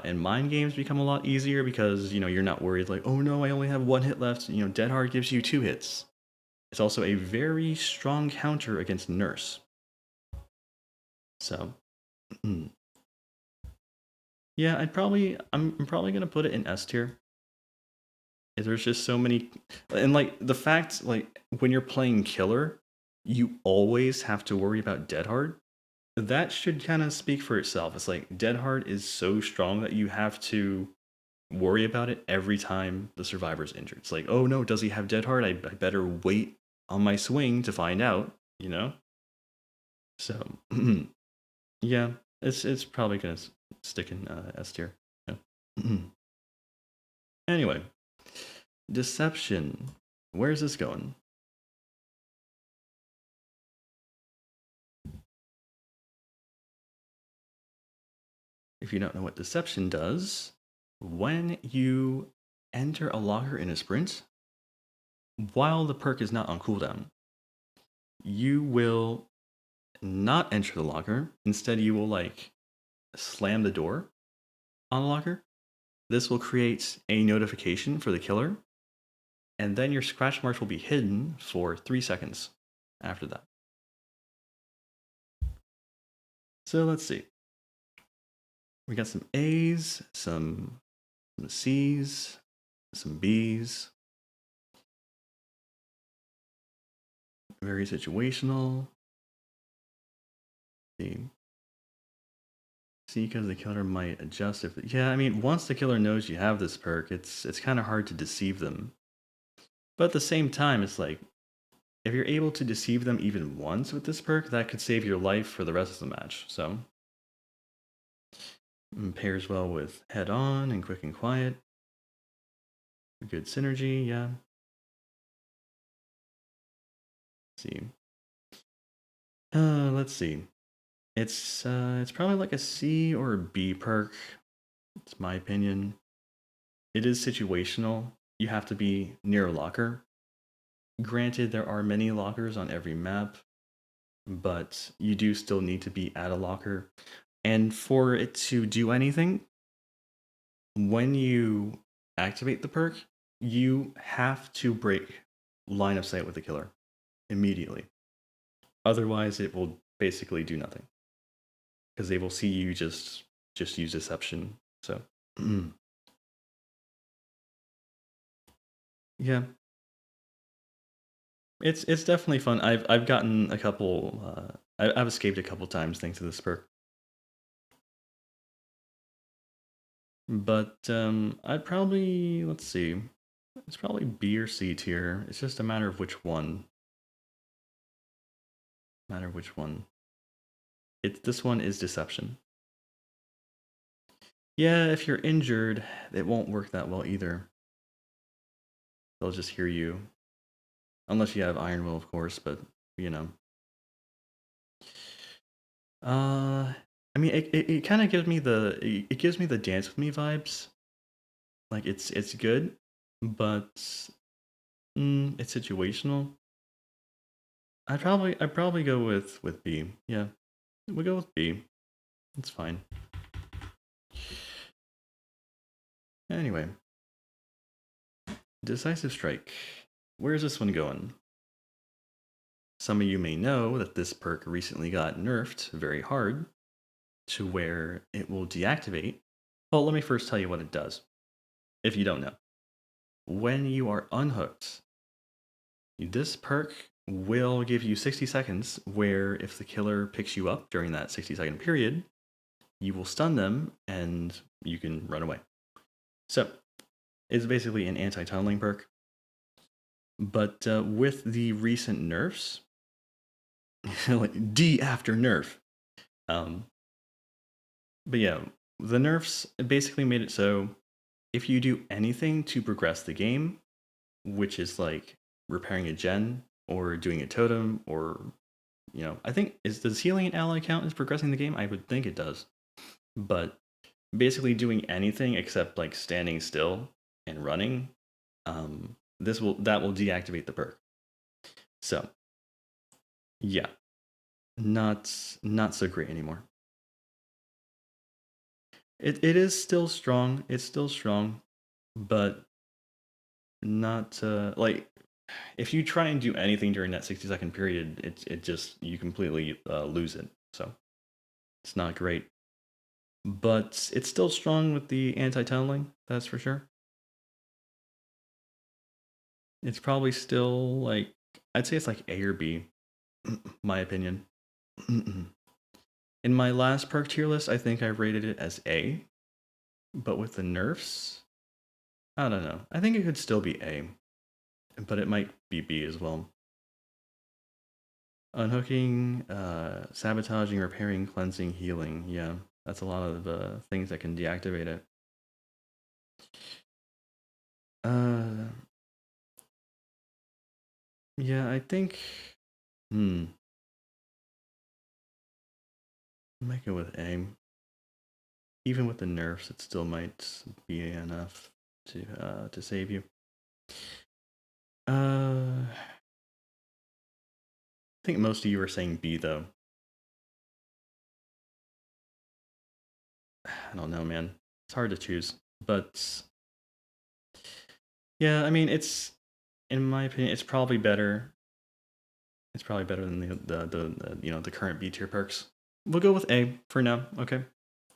And mind games become a lot easier because you're not worried like, oh no, I only have 1 hit left. Dead Hard gives you 2 hits. It's also a very strong counter against Nurse. So, yeah, I'm probably gonna put it in S tier. There's just so many, and like the fact like when you're playing killer, you always have to worry about Dead Hard. That should kind of speak for itself. It's like Dead Hard is so strong that you have to worry about it every time the survivor's injured. It's like, oh no, does he have Dead Hard? I better wait on my swing to find out, So, yeah, it's probably gonna stick in S tier. Yeah. Anyway, Deception. Where's this going? If you don't know what Deception does, when you enter a locker in a sprint, while the perk is not on cooldown, you will not enter the locker. Instead, you will slam the door on the locker. This will create a notification for the killer, and then your scratch marks will be hidden for 3 seconds after that. So let's see. We got some A's, some C's, some B's. Very situational. C because the killer might adjust if yeah, I mean once the killer knows you have this perk, it's kind of hard to deceive them. But at the same time, it's like if you're able to deceive them even once with this perk, that could save your life for the rest of the match. So pairs well with Head On and Quick and Quiet. Good synergy, yeah. Let's see. It's probably like a C or a B perk. It's my opinion. It is situational. You have to be near a locker. Granted, there are many lockers on every map, but you do still need to be at a locker. And for it to do anything, when you activate the perk, you have to break line of sight with the killer immediately. Otherwise, it will basically do nothing. Because they will see you just use Deception So, yeah, it's definitely fun. I've gotten a couple. I've escaped a couple times thanks to this perk. But I'd probably, let's see, it's probably B or C tier. It's just a matter of which one. Matter of which one. This one is Deception. Yeah, if you're injured, it won't work that well either. They'll just hear you. Unless you have Iron Will, of course, but you know. I mean, it kind of gives me it gives me the Dance With Me vibes. Like it's good, but it's situational. I'd probably go with B. Yeah, we'll go with B. It's fine. Anyway, Decisive Strike. Where's this one going? Some of you may know that this perk recently got nerfed very hard to where it will deactivate. Well, let me first tell you what it does, if you don't know. When you are unhooked, this perk will give you 60 seconds where if the killer picks you up during that 60-second period, you will stun them and you can run away. So, it's basically an anti-tunneling perk. But with the recent nerfs, like D after nerf, but yeah, the nerfs basically made it so if you do anything to progress the game, which is like repairing a gen or doing a totem or I think does healing an ally count as progressing the game? I would think it does. But basically doing anything except like standing still and running, that will deactivate the perk. So yeah, not so great anymore. It is still strong. It's still strong, but not like if you try and do anything during that 60-second period, it just you completely lose it. So it's not great, but it's still strong with the anti-tunneling. That's for sure. It's probably still like I'd say it's like A or B, my opinion. In my last perk tier list, I think I rated it as A, but with the nerfs, I don't know. I think it could still be A, but it might be B as well. Unhooking, sabotaging, repairing, cleansing, healing. Yeah, that's a lot of things that can deactivate it. Yeah, I think. I might go with A. Even with the nerfs, it still might be enough to save you. I think most of you are saying B though. I don't know, man. It's hard to choose, but yeah, I mean, it's in my opinion, it's probably better. It's probably better than the current B tier perks. We'll go with A for now. Okay,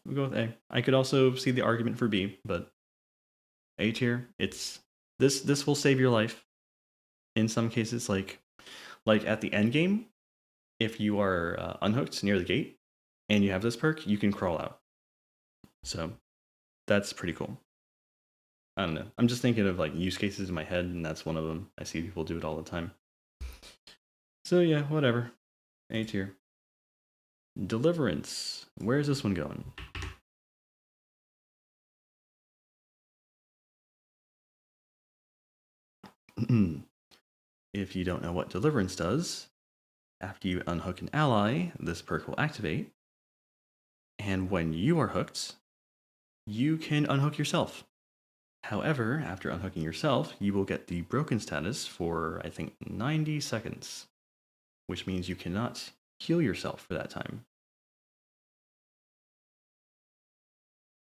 we'll go with A. I could also see the argument for B, but A tier. It's this will save your life. In some cases, like at the end game, if you are unhooked near the gate and you have this perk, you can crawl out. So that's pretty cool. I don't know. I'm just thinking of like use cases in my head, and that's one of them. I see people do it all the time. So yeah, whatever. A tier. Deliverance. Where's this one going? If you don't know what Deliverance does, after you unhook an ally, this perk will activate. And when you are hooked, you can unhook yourself. However, after unhooking yourself, you will get the broken status for, I think, 90 seconds, which means you cannot heal yourself for that time.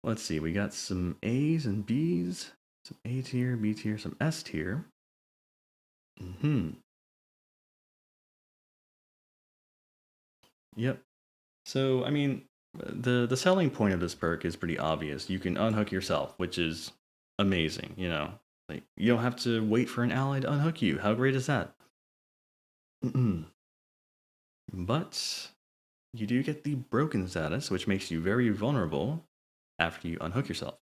Let's see, we got some A's and B's, some A tier, B tier, some S tier. Yep. So, I mean, The selling point of this perk is pretty obvious. You can unhook yourself, which is amazing. You know, like you don't have to wait for an ally to unhook you. How great is that? But you do get the broken status, which makes you very vulnerable after you unhook yourself.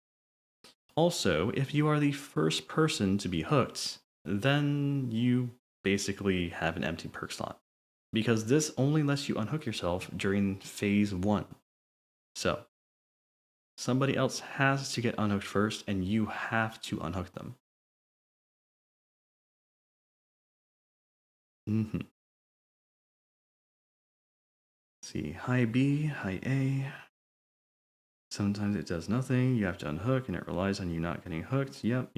Also, if you are the first person to be hooked, then you basically have an empty perk slot, because this only lets you unhook yourself during phase 1. So, somebody else has to get unhooked first, and you have to unhook them. See, high B, high A. Sometimes it does nothing. You have to unhook, and it relies on you not getting hooked. Yep.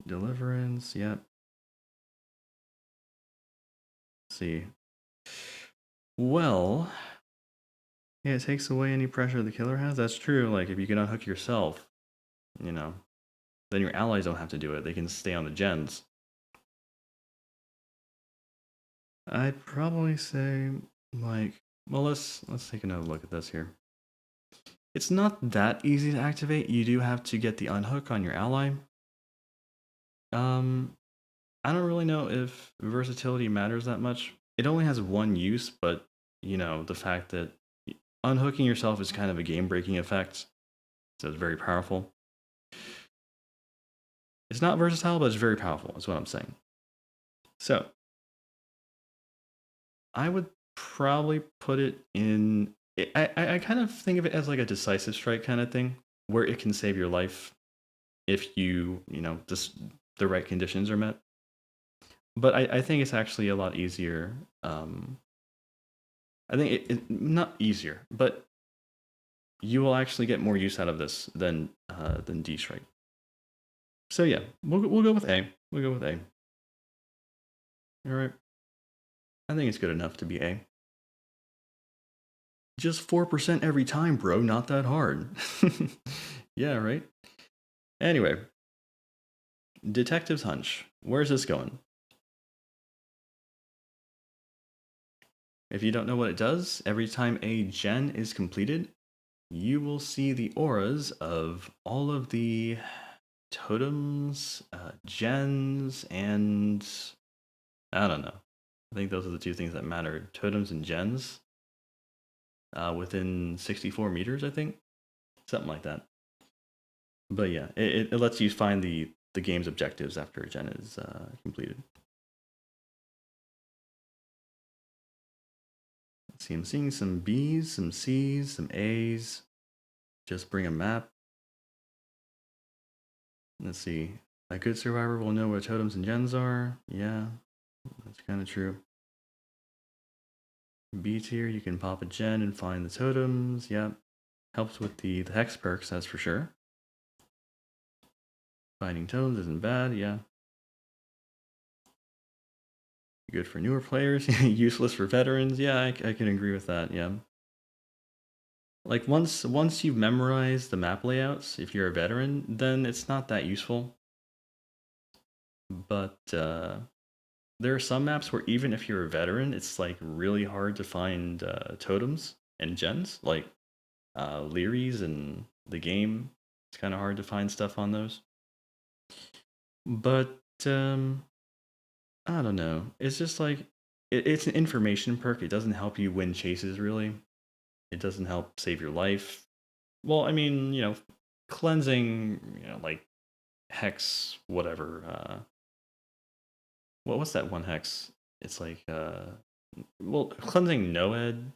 Deliverance, yep. See. Well, yeah, it takes away any pressure the killer has. That's true. Like, if you can unhook yourself, you know, then your allies don't have to do it. They can stay on the gens. I'd probably say, like, well, let's take another look at this here. It's not that easy to activate. You do have to get the unhook on your ally. I don't really know if versatility matters that much. It only has one use, but you know, the fact that unhooking yourself is kind of a game-breaking effect, so it's very powerful. It's not versatile, but it's very powerful, is what I'm saying. So, I would probably put it in. I kind of think of it as like a decisive strike kind of thing, where it can save your life if you know, just the right conditions are met. But I think it's actually a lot easier. I think it not easier, but you will actually get more use out of this than D strike. So yeah, we'll go with A. We'll go with A. All right. I think it's good enough to be A. Just 4% every time, bro. Not that hard. Yeah, right? Anyway, Detective's Hunch. Where's this going? If you don't know what it does, every time a gen is completed, you will see the auras of all of the totems, gens, and I don't know. I think those are the two things that matter: totems and gens. Within 64 meters, I think, something like that. But yeah, it lets you find the game's objectives after a gen is completed. Let's see, I'm seeing some B's, some C's, some A's. Just bring a map. Let's see. A good survivor will know where totems and gens are. Yeah, that's kind of true. B tier, you can pop a gen and find the totems. Yep. Helps with the hex perks, that's for sure. Finding totems isn't bad, yeah. Good for newer players, useless for veterans. Yeah, I can agree with that, yeah. Like once you've memorized the map layouts, if you're a veteran, then it's not that useful. But there are some maps where even if you're a veteran, it's like really hard to find totems and gens, like Leary's and the game. It's kind of hard to find stuff on those. But I don't know. It's just like it's an information perk. It doesn't help you win chases really. It doesn't help save your life. Well, I mean, you know, cleansing, you know, like hex, whatever. What's that one hex? It's like well, cleansing Noed.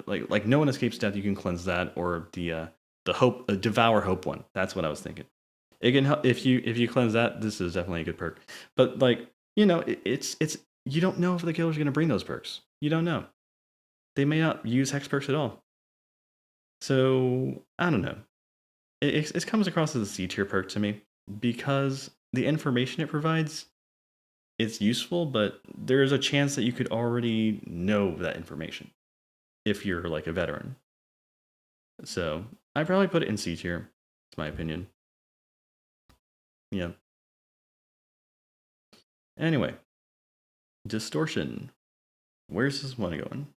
Like no one escapes death. You can cleanse that, or the hope, devour hope one. That's what I was thinking. It can help if you cleanse that. This is definitely a good perk. But like you know, it's you don't know if the killer's going to bring those perks. You don't know. They may not use hex perks at all. So I don't know. It comes across as a C tier perk to me because the information it provides, it's useful, but there is a chance that you could already know that information if you're like a veteran. So I probably put it in C tier. It's my opinion. Yeah. Anyway, Distortion. Where's this one going?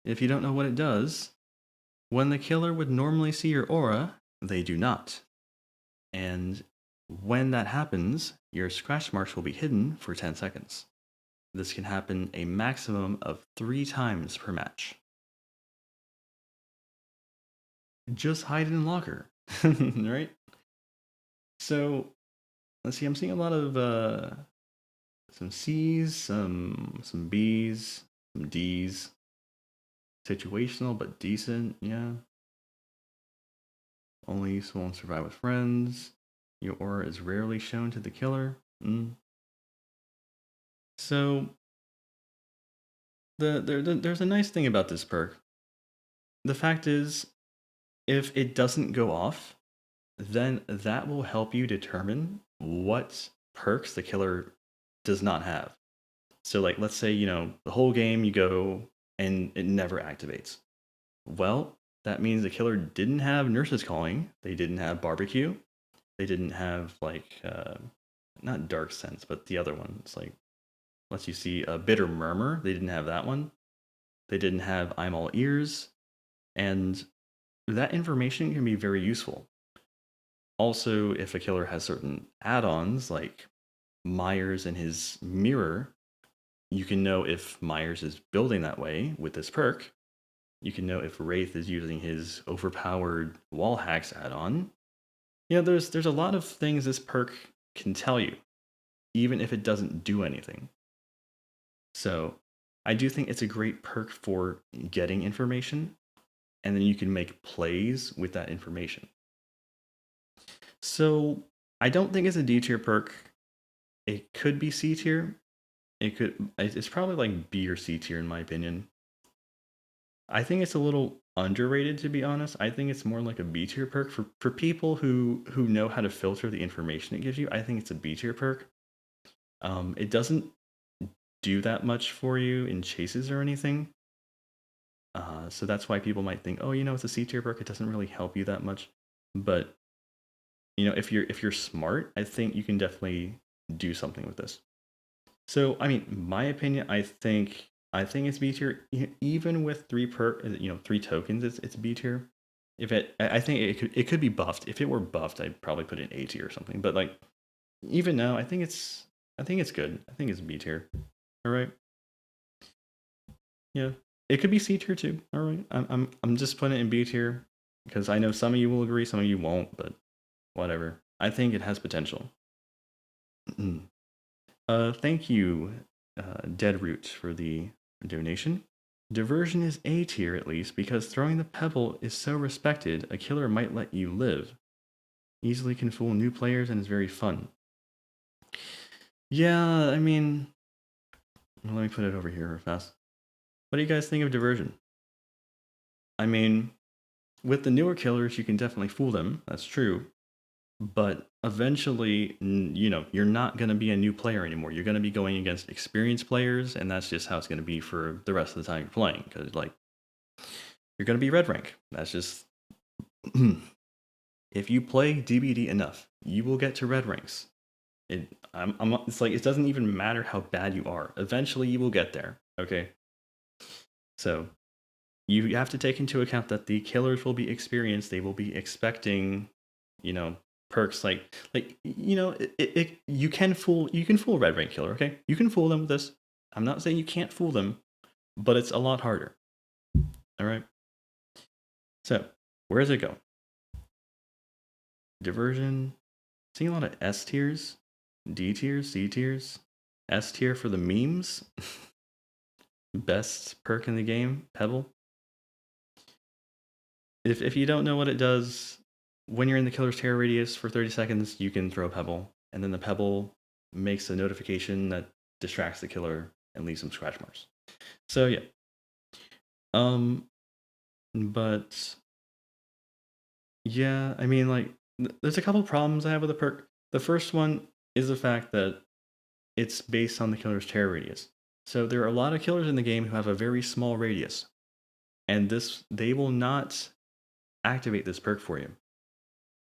if you don't know what it does, when the killer would normally see your aura, they do not. And when that happens, your scratch marks will be hidden for 10 seconds. This can happen a maximum of 3 times per match. Just hide in locker, right? So, let's see, I'm seeing a lot of some C's, some B's, some D's. Situational but decent, yeah. Only useful and survive with friends. Your aura is rarely shown to the killer. So, there's a nice thing about this perk. The fact is, if it doesn't go off, then that will help you determine what perks the killer does not have. So, like, let's say, the whole game you go and it never activates. Well, that means the killer didn't have Nurse's Calling, they didn't have Barbecue, they didn't have, like, not Dark Sense, but the other one. It's like, lets you see a Bitter Murmur, they didn't have that one. They didn't have I'm All Ears, and that information can be very useful. Also, if a killer has certain add-ons, like Myers and his Mirror, you can know if Myers is building that way with this perk. You can know if Wraith is using his overpowered wall hacks add-on. There's a lot of things this perk can tell you, even if it doesn't do anything. So I do think it's a great perk for getting information, and then you can make plays with that information. So I don't think it's a D tier perk. It could be C tier. It's probably like B or C tier in my opinion. I think it's a little underrated, to be honest. I think it's more like a B tier perk for people who know how to filter the information it gives you. I think it's a B tier perk. It doesn't do that much for you in chases or anything. So that's why people might think, oh, it's a C tier perk. It doesn't really help you that much. But if you're smart, I think you can definitely do something with this. So I mean, my opinion, I think it's B tier. Even with 3 tokens, it's B tier. I think it could be buffed. If it were buffed, I'd probably put it in A tier or something. But like, even now, I think it's good. I think it's B tier. All right. Yeah, it could be C tier too. All right. I'm just putting it in B tier because I know some of you will agree, some of you won't. But whatever. I think it has potential. Thank you, Deadroot, for the donation. Diversion is A tier at least because throwing the pebble is so respected, a killer might let you live. Easily can fool new players and is very fun. Yeah, I mean, let me put it over here real fast. What do you guys think of Diversion? I mean, with the newer killers, you can definitely fool them. That's true. But eventually, you're not going to be a new player anymore. You're going to be going against experienced players, and that's just how it's going to be for the rest of the time you're playing. Because, like, you're going to be red rank. That's just... If you play DBD enough, you will get to red ranks. It's like, it doesn't even matter how bad you are. Eventually, you will get there, okay? So, you have to take into account that the killers will be experienced. They will be expecting, perks you can fool a red rank killer, okay? You can fool them with this. I'm not saying you can't fool them, but it's a lot harder. All right. So where does it go? Diversion. Seeing a lot of S tiers, D tiers, C tiers, S tier for the memes. Best perk in the game, Pebble. If you don't know what it does, when you're in the killer's terror radius for 30 seconds, you can throw a pebble, and then the pebble makes a notification that distracts the killer and leaves some scratch marks. So yeah. But yeah, I mean, like, there's a couple problems I have with the perk. The first one is the fact that it's based on the killer's terror radius. So there are a lot of killers in the game who have a very small radius, and they will not activate this perk for you.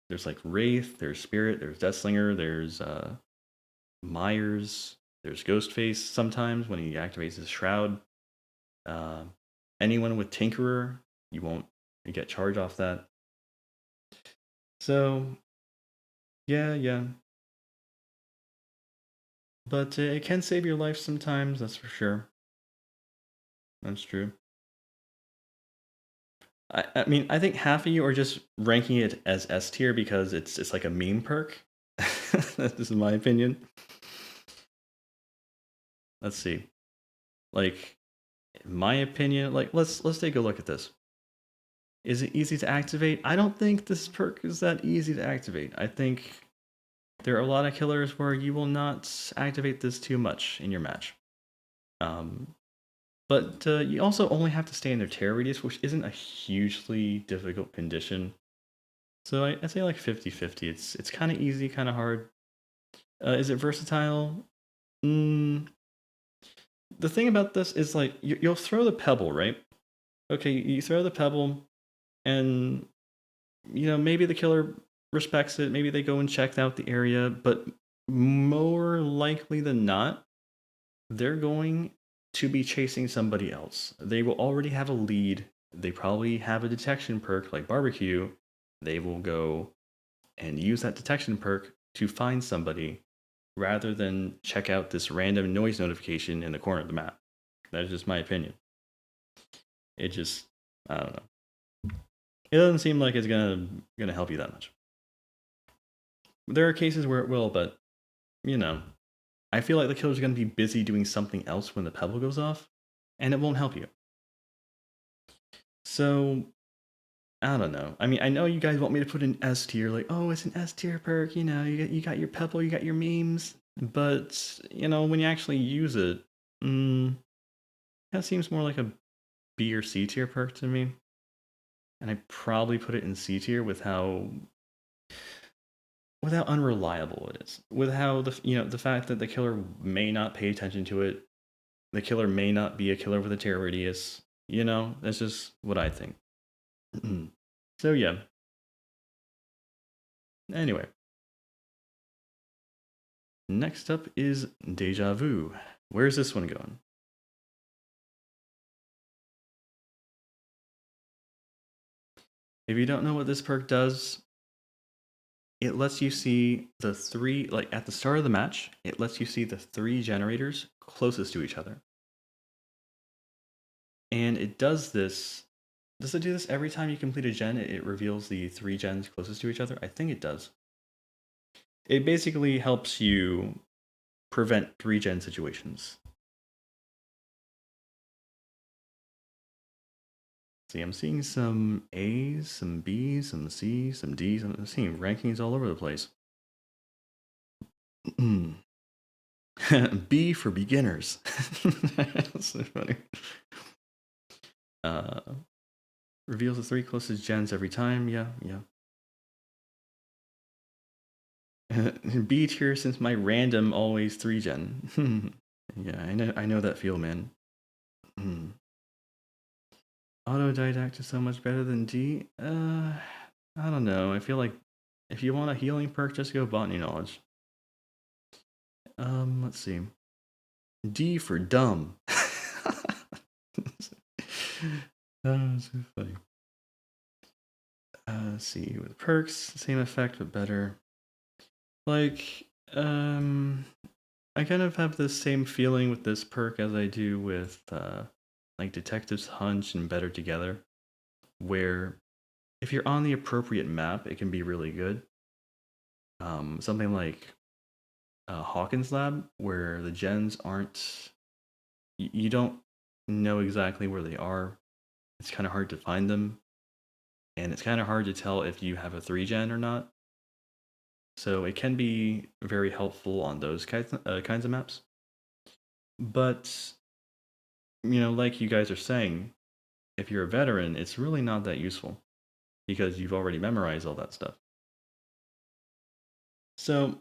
There's like Wraith, there's Spirit, there's Deathslinger, there's Myers, there's Ghostface sometimes when he activates his Shroud. anyone with Tinkerer, you won't get charged off that. So, yeah. But it can save your life sometimes, that's for sure. That's true. I mean, I think half of you are just ranking it as S tier because it's like a meme perk. This is my opinion. Let's see. Like, in my opinion, like let's take a look at this. Is it easy to activate? I don't think this perk is that easy to activate. I think there are a lot of killers where you will not activate this too much in your match. But you also only have to stay in their terror radius, which isn't a hugely difficult condition. So I'd say like 50-50. It's kind of easy, kind of hard. Is it versatile? The thing about this is like you'll throw the pebble, right? Okay, you throw the pebble, and maybe the killer respects it. Maybe they go and check out the area, but more likely than not, they're going to be chasing somebody else. They will already have a lead. They probably have a detection perk like barbecue. They will go and use that detection perk to find somebody rather than check out this random noise notification in the corner of the map. That is just my opinion. It just, I don't know. It doesn't seem like it's gonna help you that much. There are cases where it will, but I feel like the killer's gonna be busy doing something else when the pebble goes off, and it won't help you. So I don't know. I mean, I know you guys want me to put an S tier, like, oh, it's an S tier perk. You got your pebble, you got your memes, but when you actually use it, that seems more like a B or C tier perk to me. And I probably put it in C tier with how unreliable it is, with how the fact that the killer may not pay attention to it, the killer may not be a killer with a terror radius. That's just what I think. So yeah. Anyway, next up is Deja Vu. Where's this one going? If you don't know what this perk does, it lets you see the three, like at the start of the match, it lets you see the three generators closest to each other. And it does this. Does it do this every time you complete a gen? It reveals the three gens closest to each other? I think it does. It basically helps you prevent 3-gen situations. See, I'm seeing some A's, some B's, some C's, some D's. I'm seeing rankings all over the place. B for beginners. That's so funny. Reveals the 3 closest gens every time. Yeah. B tier since my random always 3-gen. Yeah, I know that feel, man. Autodidact is so much better than D. I don't know. I feel like if you want a healing perk, just go Botany Knowledge. Let's see. D for dumb. Oh, so funny. Let's see. With perks, same effect but better. Like, I kind of have the same feeling with this perk as I do with like Detective's Hunch and Better Together, where if you're on the appropriate map, it can be really good. Something like Hawkins Lab, where the gens aren't, you don't know exactly where they are. It's kind of hard to find them, and it's kind of hard to tell if you have a 3-gen or not. So it can be very helpful on those kinds of maps. But like you guys are saying, if you're a veteran, it's really not that useful because you've already memorized all that stuff. So,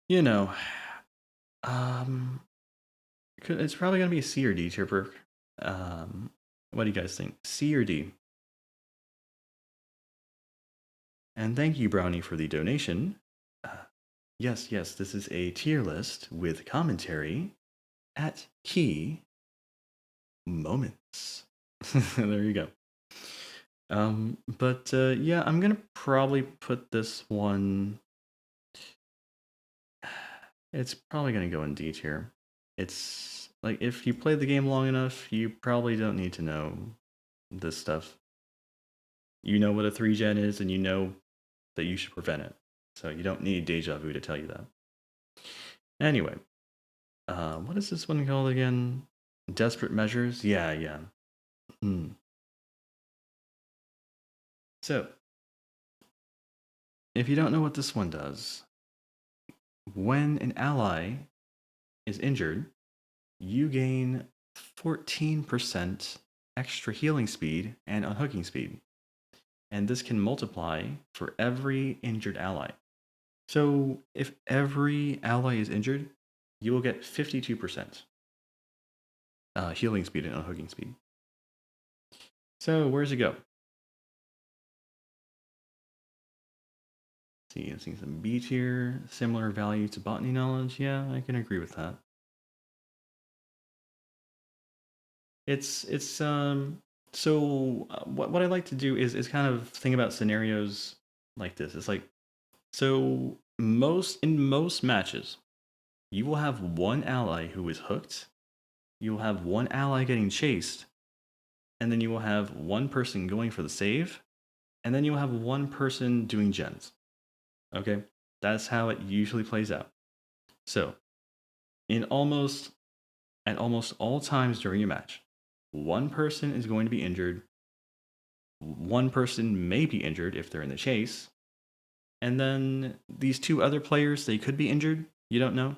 it's probably gonna be a C or D tier perk. What do you guys think? C or D? And thank you, Brownie, for the donation. Yes, this is a tier list with commentary at key moment. There you go. But yeah, I'm gonna probably put this one. It's probably gonna go in D tier. It's like if you play the game long enough, you probably don't need to know this stuff. You know what a 3-gen is, and you know that you should prevent it. So you don't need Deja Vu to tell you that. Anyway, what is this one called again? Desperate Measures? Yeah. So, if you don't know what this one does, when an ally is injured, you gain 14% extra healing speed and unhooking speed. And this can multiply for every injured ally. So if every ally is injured, you will get 52% healing speed and unhooking speed. So where's it go? See, I'm seeing some B tier, similar value to Botany Knowledge. Yeah, I can agree with that. It's so what I like to do is kind of think about scenarios like this. It's like, so in most matches, you will have one ally who is hooked, you will have one ally getting chased, and then you will have one person going for the save, and then you will have one person doing gens. Okay? That's how it usually plays out. So, at almost all times during a match, one person is going to be injured, one person may be injured if they're in the chase, and then these two other players, they could be injured. You don't know.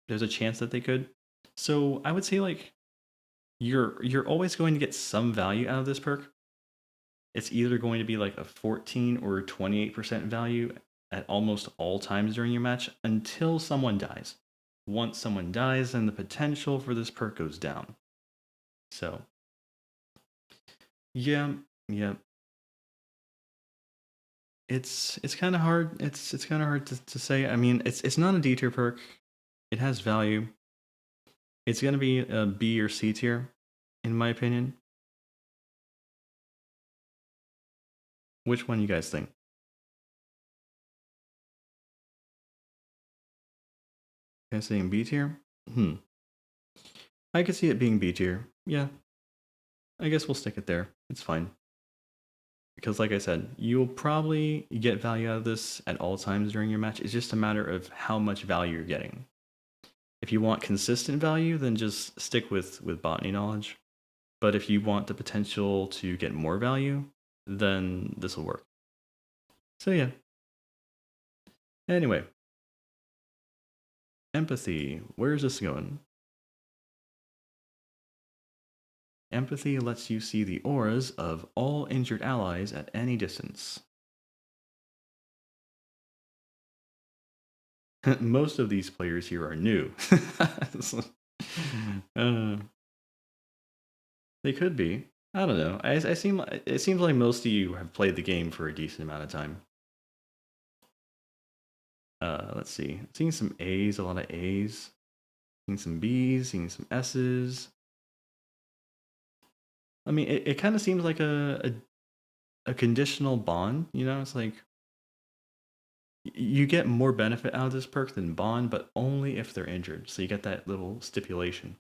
There's a chance that they could. So I would say like you're always going to get some value out of this perk. It's either going to be like a 14 or 28% value at almost all times during your match until someone dies. Once someone dies, then the potential for this perk goes down. So yeah. It's kind of hard. It's kind of hard to say. I mean, it's not a D tier perk. It has value. It's gonna be a B or C tier, in my opinion. Which one you guys think? You guys saying B tier? I could see it being B tier. Yeah. I guess we'll stick it there. It's fine. Because like I said, you'll probably get value out of this at all times during your match. It's just a matter of how much value you're getting. If you want consistent value, then just stick with Botany Knowledge. But if you want the potential to get more value, then this will work. So yeah. Anyway. Empathy. Where is this going? Empathy lets you see the auras of all injured allies at any distance. Most of these players here are new. They could be. I don't know. It seems like most of you have played the game for a decent amount of time. Let's see. Seeing some A's, a lot of A's. Seeing some B's, seeing some S's. I mean, it kind of seems like a conditional bond. You know, it's like you get more benefit out of this perk than bond, but only if they're injured. So you get that little stipulation.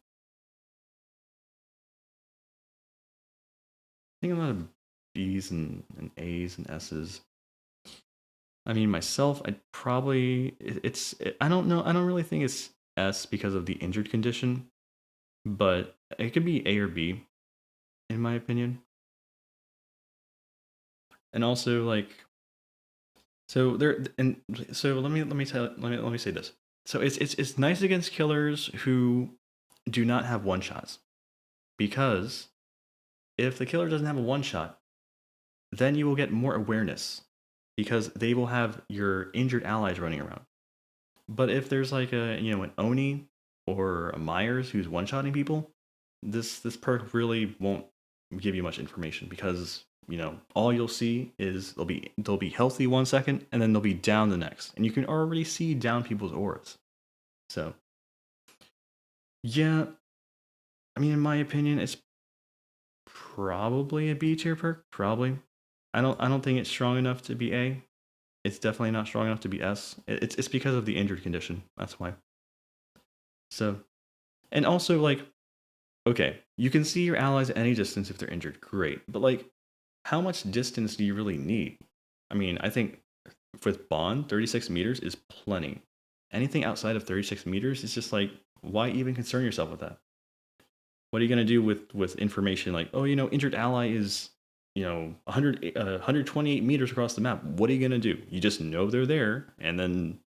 I think a lot of B's and A's and S's. I mean, myself, I'd probably I don't know. I don't really think it's S because of the injured condition, but it could be A or B, in my opinion. And also, like, so there, and so let me say this. So it's nice against killers who do not have one shots, because if the killer doesn't have a one shot, then you will get more awareness because they will have your injured allies running around. But if there's like an Oni or a Myers who's one shotting people, this perk really won't give you much information because all you'll see is they'll be healthy 1 second and then they'll be down the next, and you can already see down people's auras. So yeah, I mean, in my opinion, probably a B tier perk. Probably. I don't think it's strong enough to be A. It's definitely not strong enough to be S. It's because of the injured condition. That's why. So, and also like, okay, you can see your allies at any distance if they're injured. Great, but like, how much distance do you really need? I mean, I think with Bond, 36 meters is plenty. Anything outside of 36 meters is just like, why even concern yourself with that? What are you going to do with information like, oh, injured ally is, 128 meters across the map? What are you going to do? You just know they're there, and then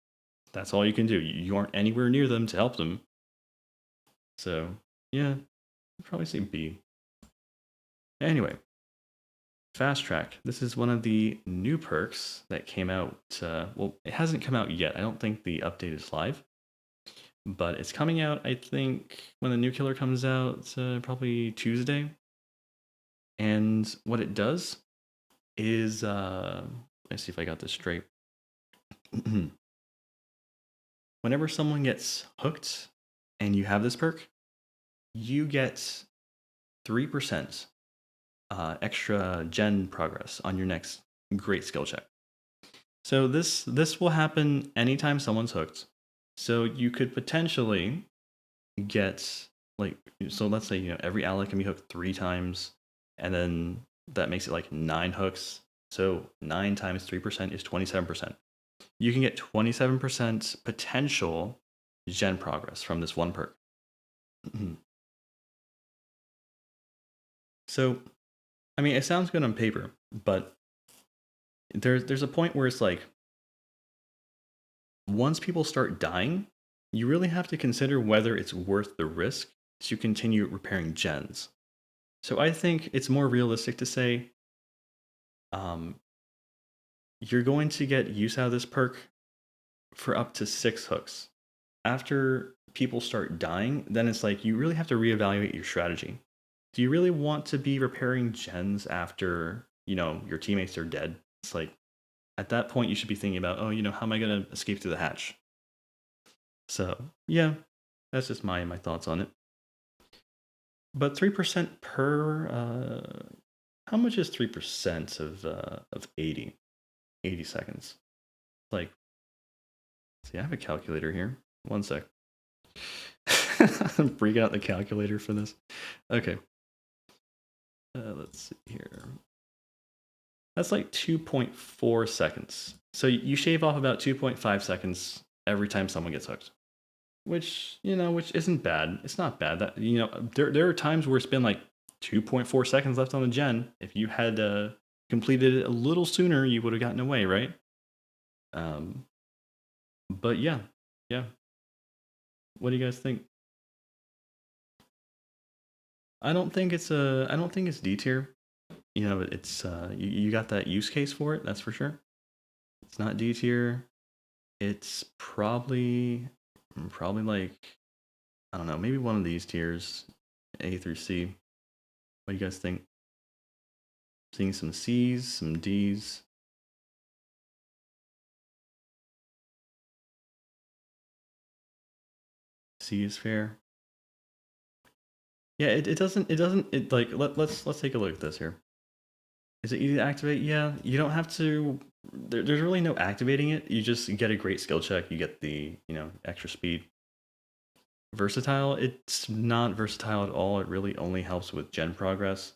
that's all you can do. You aren't anywhere near them to help them. So, yeah, I'd probably say B. Anyway, Fast Track. This is one of the new perks that came out. Well, it hasn't come out yet. I don't think the update is live. But it's coming out, I think, when the new killer comes out, probably Tuesday. And what it does is, let's see if I got this straight. Whenever someone gets hooked and you have this perk, you get 3% extra gen progress on your next great skill check. So this will happen anytime someone's hooked. So you could potentially get like, so let's say every ally can be hooked 3 times, and then that makes it like 9 hooks. So 9 times 3% is 27%. You can get 27% potential gen progress from this one perk. So, I mean, it sounds good on paper, but there's a point where it's like, once people start dying, you really have to consider whether it's worth the risk to continue repairing gens. So I think it's more realistic to say, you're going to get use out of this perk for up to 6 hooks. After people start dying, then it's like you really have to reevaluate your strategy. Do you really want to be repairing gens after, your teammates are dead? It's like, at that point, you should be thinking about, oh, how am I going to escape through the hatch? So, yeah, that's just my thoughts on it. But 3% per, how much is 3% of 80 seconds? Like, see, I have a calculator here. One sec. Break out the calculator for this. Okay. Let's see here. That's like 2.4 seconds. So you shave off about 2.5 seconds every time someone gets hooked. Which isn't bad. It's not bad. That there are times where it's been like 2.4 seconds left on the gen. If you had completed it a little sooner, you would have gotten away, right? But yeah. What do you guys think? I don't think it's D tier. It's you got that use case for it, that's for sure. It's not D tier. It's probably like, I don't know, maybe one of these tiers, A through C. What do you guys think? Seeing some C's, some D's. C is fair. Yeah, it like let's take a look at this here. Is it easy to activate? Yeah, you don't have to. There's really no activating it. You just get a great skill check. You get the extra speed. Versatile? It's not versatile at all. It really only helps with gen progress.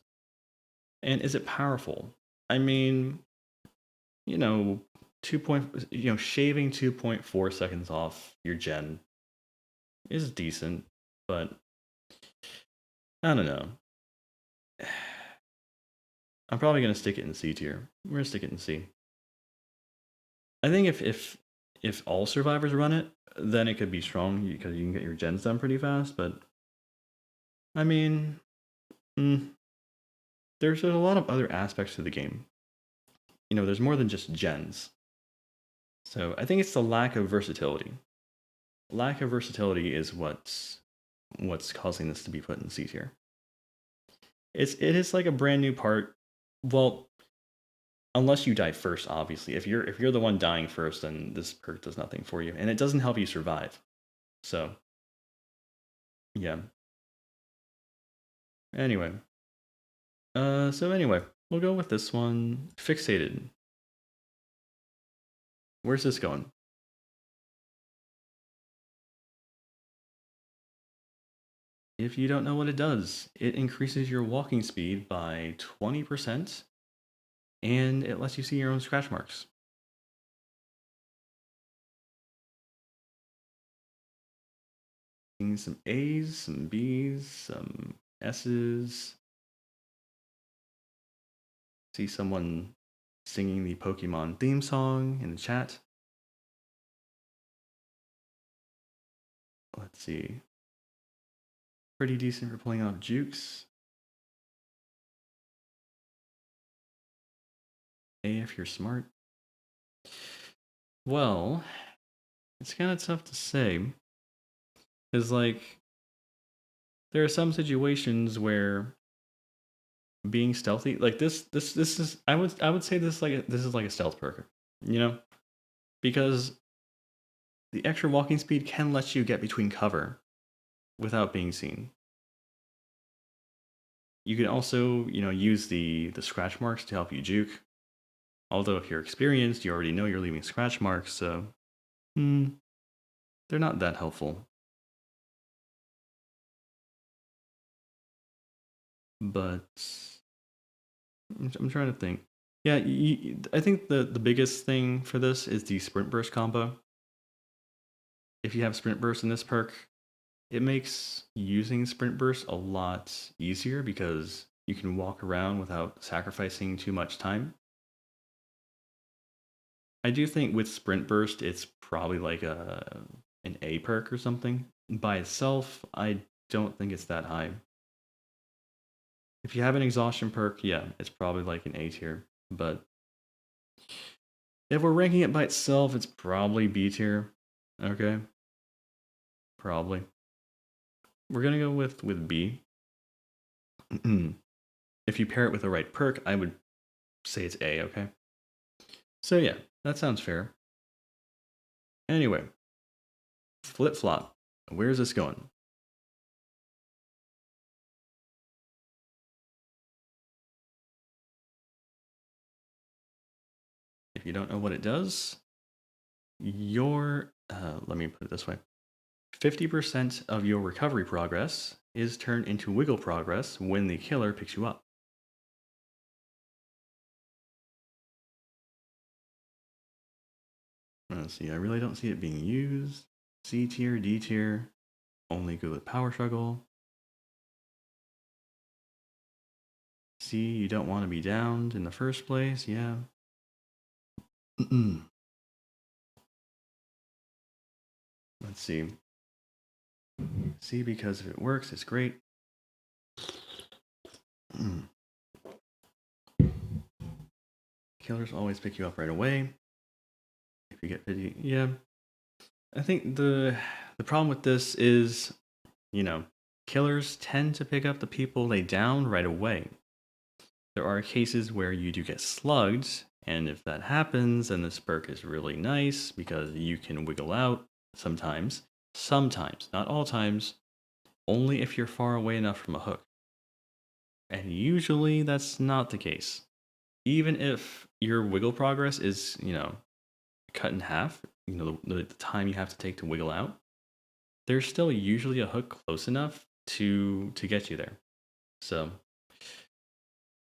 And is it powerful? I mean, shaving 2.4 seconds off your gen is decent, but I don't know. I'm probably gonna stick it in C tier. We're gonna stick it in C. I think if all survivors run it, then it could be strong because you can get your gens done pretty fast. But I mean, there's a lot of other aspects to the game. There's more than just gens. So I think it's the lack of versatility. Lack of versatility is what's causing this to be put in C tier. It is like a brand new part. Well, unless you die first, obviously. If you're the one dying first, then this perk does nothing for you, and it doesn't help you survive. So, yeah. Anyway, So anyway, we'll go with this one. Fixated. Where's this going? If you don't know what it does, it increases your walking speed by 20%, and it lets you see your own scratch marks. Seeing some A's, some B's, some S's. See someone singing the Pokemon theme song in the chat. Let's see. Pretty decent for pulling off jukes. A if you're smart. Well, it's kind of tough to say. Because, like, there are some situations where being stealthy, like this is, I would say this this is like a stealth perk, you know, because the extra walking speed can let you get between cover without being seen. You can also, use the scratch marks to help you juke. Although if you're experienced, you already know you're leaving scratch marks, so they're not that helpful. But I'm trying to think. Yeah, I think the biggest thing for this is the sprint burst combo. If you have sprint burst in this perk, it makes using sprint burst a lot easier because you can walk around without sacrificing too much time. I do think with sprint burst, it's probably like an A perk or something. By itself, I don't think it's that high. If you have an exhaustion perk, yeah, it's probably like an A tier. But if we're ranking it by itself, it's probably B tier. Okay. Probably. We're gonna go with B. If you pair it with the right perk, I would say it's A, okay? So yeah, that sounds fair. Anyway, flip flop. Where's this going? If you don't know what it does, let me put it this way, 50% of your recovery progress is turned into wiggle progress when the killer picks you up. Let's see, I really don't see it being used. C tier, D tier, only good with power struggle. C, you don't want to be downed in the first place, yeah. Let's see. C, because if it works, it's great. Killers always pick you up right away. If you get 50, yeah. I think the problem with this is, killers tend to pick up the people they down right away. There are cases where you do get slugged, and if that happens, then this perk is really nice because you can wiggle out sometimes. Sometimes, not all times, only if you're far away enough from a hook. And usually that's not the case. Even if your wiggle progress is, cut in half, the time you have to take to wiggle out, there's still usually a hook close enough to get you there. So,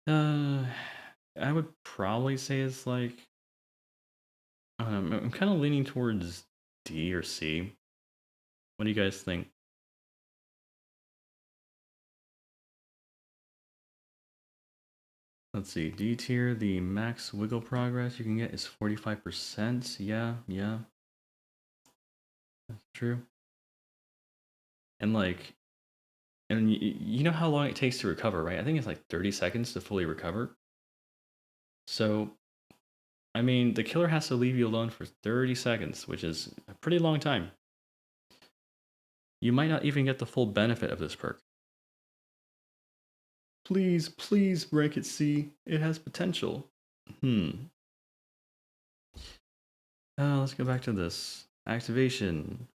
I would probably say it's like, I'm kind of leaning towards D or C. What do you guys think? Let's see, D tier, the max wiggle progress you can get is 45%. Yeah. That's true. And you know how long it takes to recover, right? I think it's like 30 seconds to fully recover. So, I mean, the killer has to leave you alone for 30 seconds, which is a pretty long time. You might not even get the full benefit of this perk. Please rank it C. It has potential. Let's go back to this. Activation.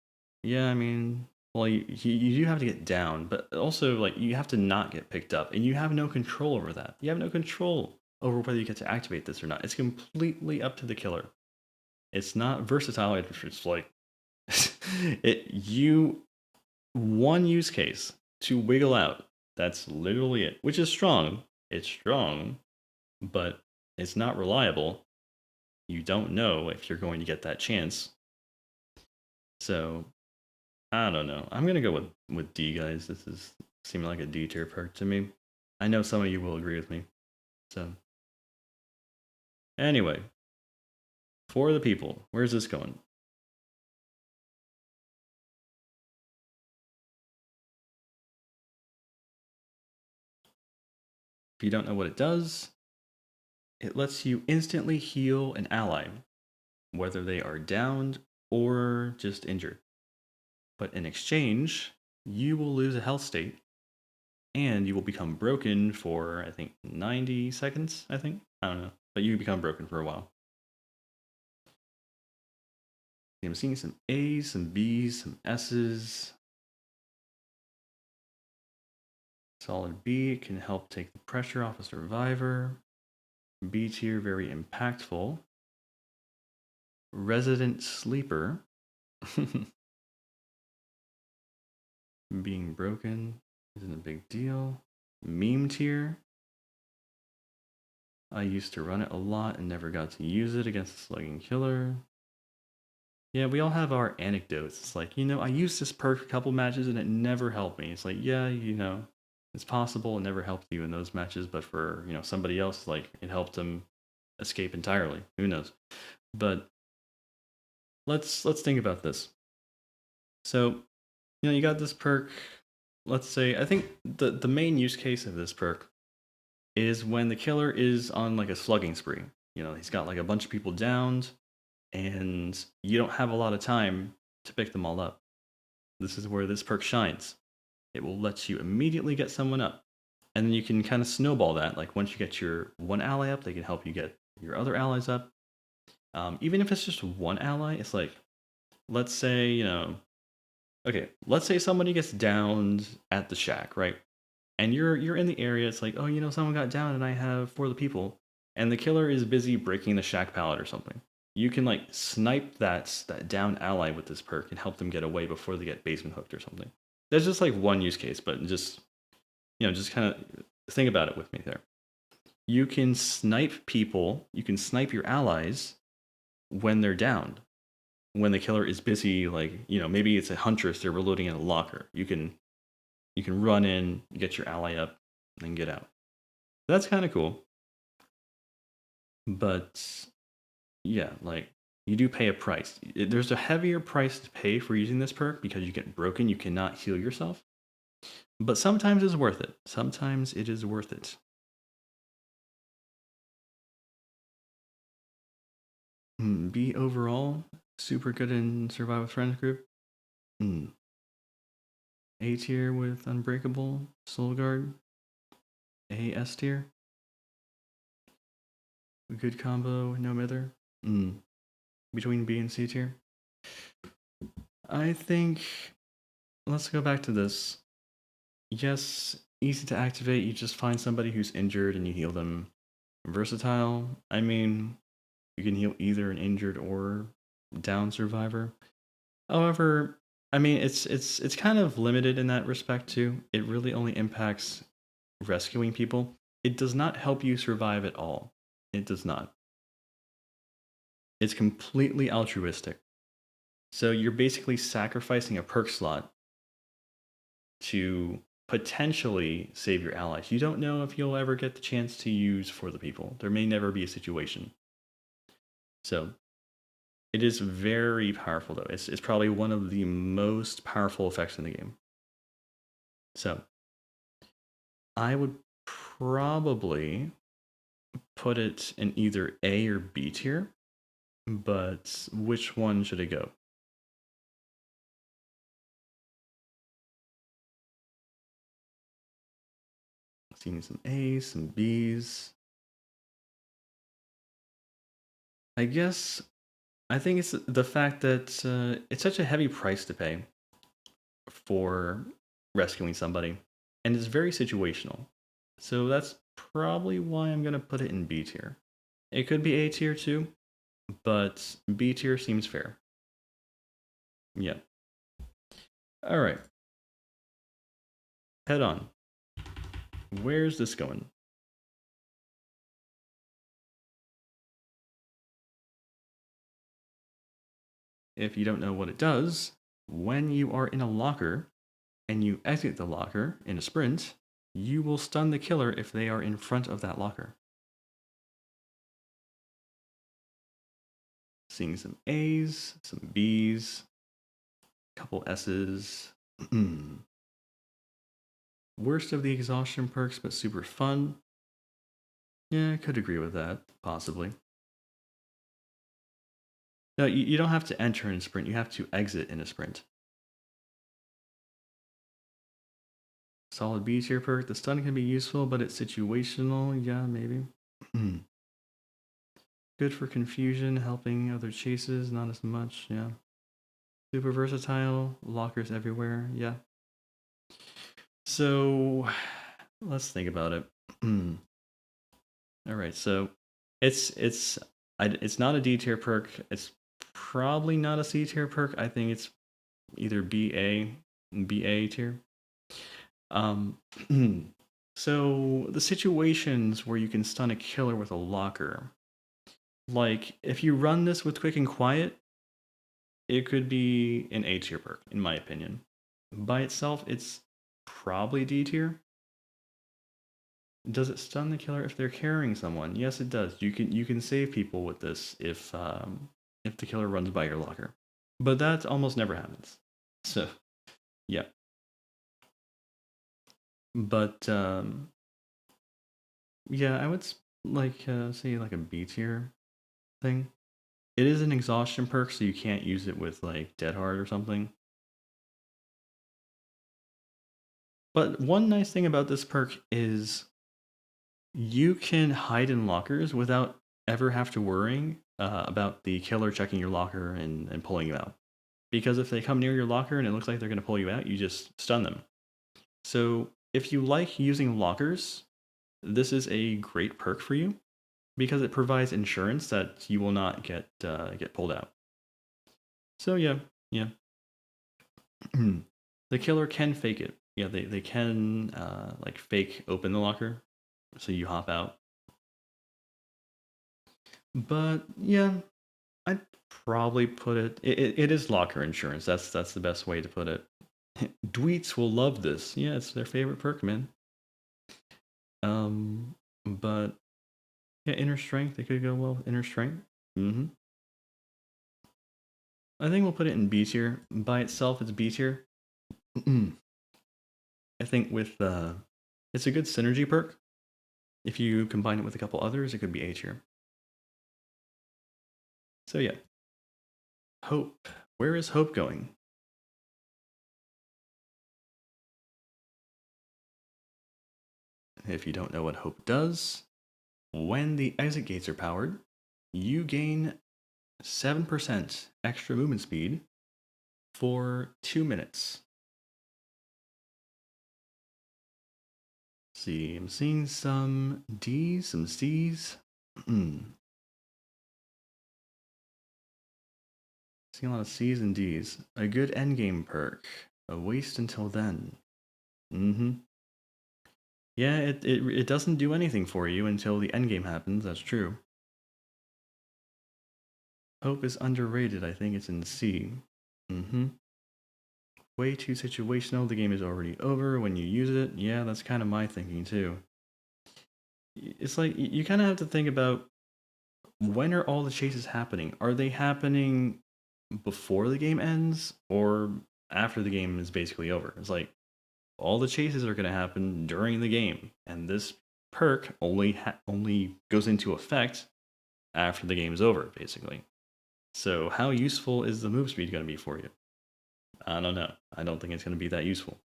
Yeah, I mean, Well, you do have to get down, but also like you have to not get picked up, and you have no control over that. You have no control over whether you get to activate this or not. It's completely up to the killer. It's not versatile. It's like you one use case to wiggle out. That's literally it, which is strong. It's strong, but it's not reliable. You don't know if you're going to get that chance. So I don't know. I'm gonna go with D, guys. This is seeming like a D tier perk to me. I know some of you will agree with me. So anyway, for the people, where's this going? If you don't know what it does, it lets you instantly heal an ally, whether they are downed or just injured. But in exchange, you will lose a health state and you will become broken for, I think, 90 seconds, I think. I don't know. But you become broken for a while. I'm seeing some A's, some B's, some S's. Solid B can help take the pressure off a survivor. B tier, very impactful. Resident Sleeper. Being broken isn't a big deal. Meme tier. I used to run it a lot and never got to use it against the slugging killer. Yeah, we all have our anecdotes. It's like, I used this perk a couple matches and it never helped me. It's like, yeah, it's possible it never helped you in those matches, but for, somebody else, like, it helped them escape entirely. Who knows? But let's think about this. So, you got this perk. Let's say, I think the main use case of this perk is when the killer is on like a slugging spree. He's got like a bunch of people downed, and you don't have a lot of time to pick them all up. This is where this perk shines. It will let you immediately get someone up. And then you can kind of snowball that. Like once you get your one ally up, they can help you get your other allies up. Even if it's just one ally, it's like, let's say, okay, let's say somebody gets downed at the shack, right? And you're in the area. It's like, oh, someone got down, and I have 4 of the people, and the killer is busy breaking the shack pallet or something. You can like snipe that down ally with this perk and help them get away before they get basement hooked or something. There's just like one use case, but just just kind of think about it with me there. You can snipe people. You can snipe your allies when they're downed. When the killer is busy, like maybe it's a huntress, they're reloading in a locker. You can run in, get your ally up, and get out. That's kind of cool. But yeah, like you do pay a price. There's a heavier price to pay for using this perk because you get broken, you cannot heal yourself. But sometimes it's worth it. Sometimes it is worth it. B overall, super good in Survive with Friends group. A tier with Unbreakable, Soul Guard. A S tier. Good combo, no Mither. Between B and C tier. I think, let's go back to this. Yes, easy to activate. You just find somebody who's injured and you heal them. Versatile. I mean, you can heal either an injured or down survivor. However, I mean, it's kind of limited in that respect too. It really only impacts rescuing people. It does not help you survive at all. It does not. It's completely altruistic. So you're basically sacrificing a perk slot to potentially save your allies. You don't know if you'll ever get the chance to use for the people. There may never be a situation. So it is very powerful, though. It's probably one of the most powerful effects in the game. So I would probably put it in either A or B tier, but which one should it go? Seeing some A's, some B's. I guess I think it's the fact that it's such a heavy price to pay for rescuing somebody, and it's very situational. So that's probably why I'm gonna put it in B tier. It could be A tier too, but B tier seems fair. Yeah. All right. Head on. Where's this going? If you don't know what it does, when you are in a locker and you exit the locker in a sprint, you will stun the killer if they are in front of that locker. Seeing some A's, some B's, a couple S's. Worst of the exhaustion perks, but super fun. Yeah, I could agree with that, possibly. No, you don't have to enter in a sprint, you have to exit in a sprint. Solid B tier perk. The stun can be useful, but it's situational. Yeah, maybe. Good for confusion, helping other chases, not as much. Yeah. Super versatile, lockers everywhere. Yeah. So let's think about it. All right, so it's not a D tier perk. It's probably not a C tier perk. I think it's either BA tier. So the situations where you can stun a killer with a locker, like if you run this with quick and quiet, it could be an A tier perk, in my opinion. By itself, it's probably D tier. Does it stun the killer if they're carrying someone? Yes, it does. You can save people with this if the killer runs by your locker, but that almost never happens. So, yeah. But yeah, I would say like a B tier thing. It is an exhaustion perk, so you can't use it with like Dead Hard or something. But one nice thing about this perk is you can hide in lockers without ever have to worrying about the killer checking your locker and pulling you out. Because if they come near your locker and it looks like they're going to pull you out, you just stun them. So if you like using lockers, this is a great perk for you because it provides insurance that you will not get pulled out. So yeah. The killer can fake it. Yeah, they can like fake open the locker, so you hop out. But yeah, I'd probably put it is locker insurance. That's the best way to put it. Dweets will love this. Yeah, it's their favorite perk, man. But yeah, inner strength. They could go well with inner strength. I think we'll put it in B tier. By itself, it's B tier. I think with it's a good synergy perk. If you combine it with a couple others, it could be A tier. So yeah. Hope. Where is Hope going? If you don't know what Hope does, when the exit gates are powered, you gain 7% extra movement speed for 2 minutes. See, I'm seeing some D's, some C's. Seeing a lot of C's and D's. A good endgame perk. A waste until then. Yeah, it doesn't do anything for you until the endgame happens, that's true. Hope is underrated, I think it's in C. Way too situational, the game is already over when you use it. Yeah, that's kind of my thinking too. It's like, you kind of have to think about, when are all the chases happening? Are they happening before the game ends, or after the game is basically over? It's like, all the chases are going to happen during the game, and this perk only goes into effect after the game's over, basically. So how useful is the move speed going to be for you? I don't know. I don't think it's going to be that useful.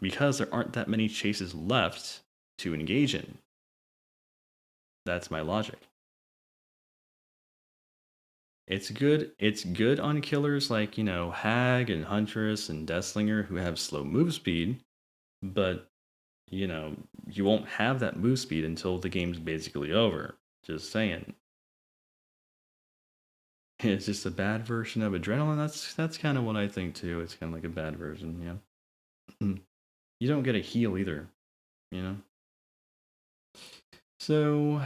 Because there aren't that many chases left to engage in. That's my logic. It's good. It's good on killers like, Hag and Huntress and Deathslinger who have slow move speed, but you won't have that move speed until the game's basically over. Just saying. It's just a bad version of adrenaline. That's kind of what I think too. It's kind of like a bad version, yeah. You don't get a heal either, you know. So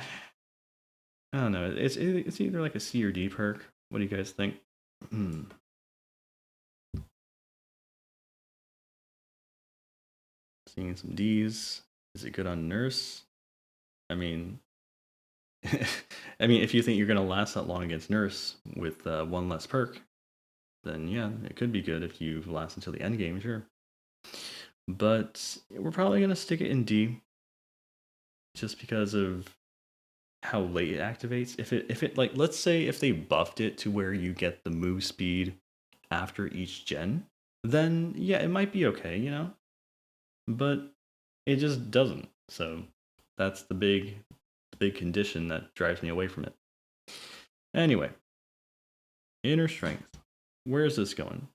I don't know. It's either like a C or D perk. What do you guys think? Seeing some D's. Is it good on nurse? I mean, if you think you're gonna last that long against nurse with one less perk, then yeah, it could be good if you last until the end game, sure. But we're probably gonna stick it in D, just because of how late it activates. If it like, let's say if they buffed it to where you get the move speed after each gen, then yeah, it might be okay, but it just doesn't. So that's the big condition that drives me away from it. Anyway, inner strength. Where is this going?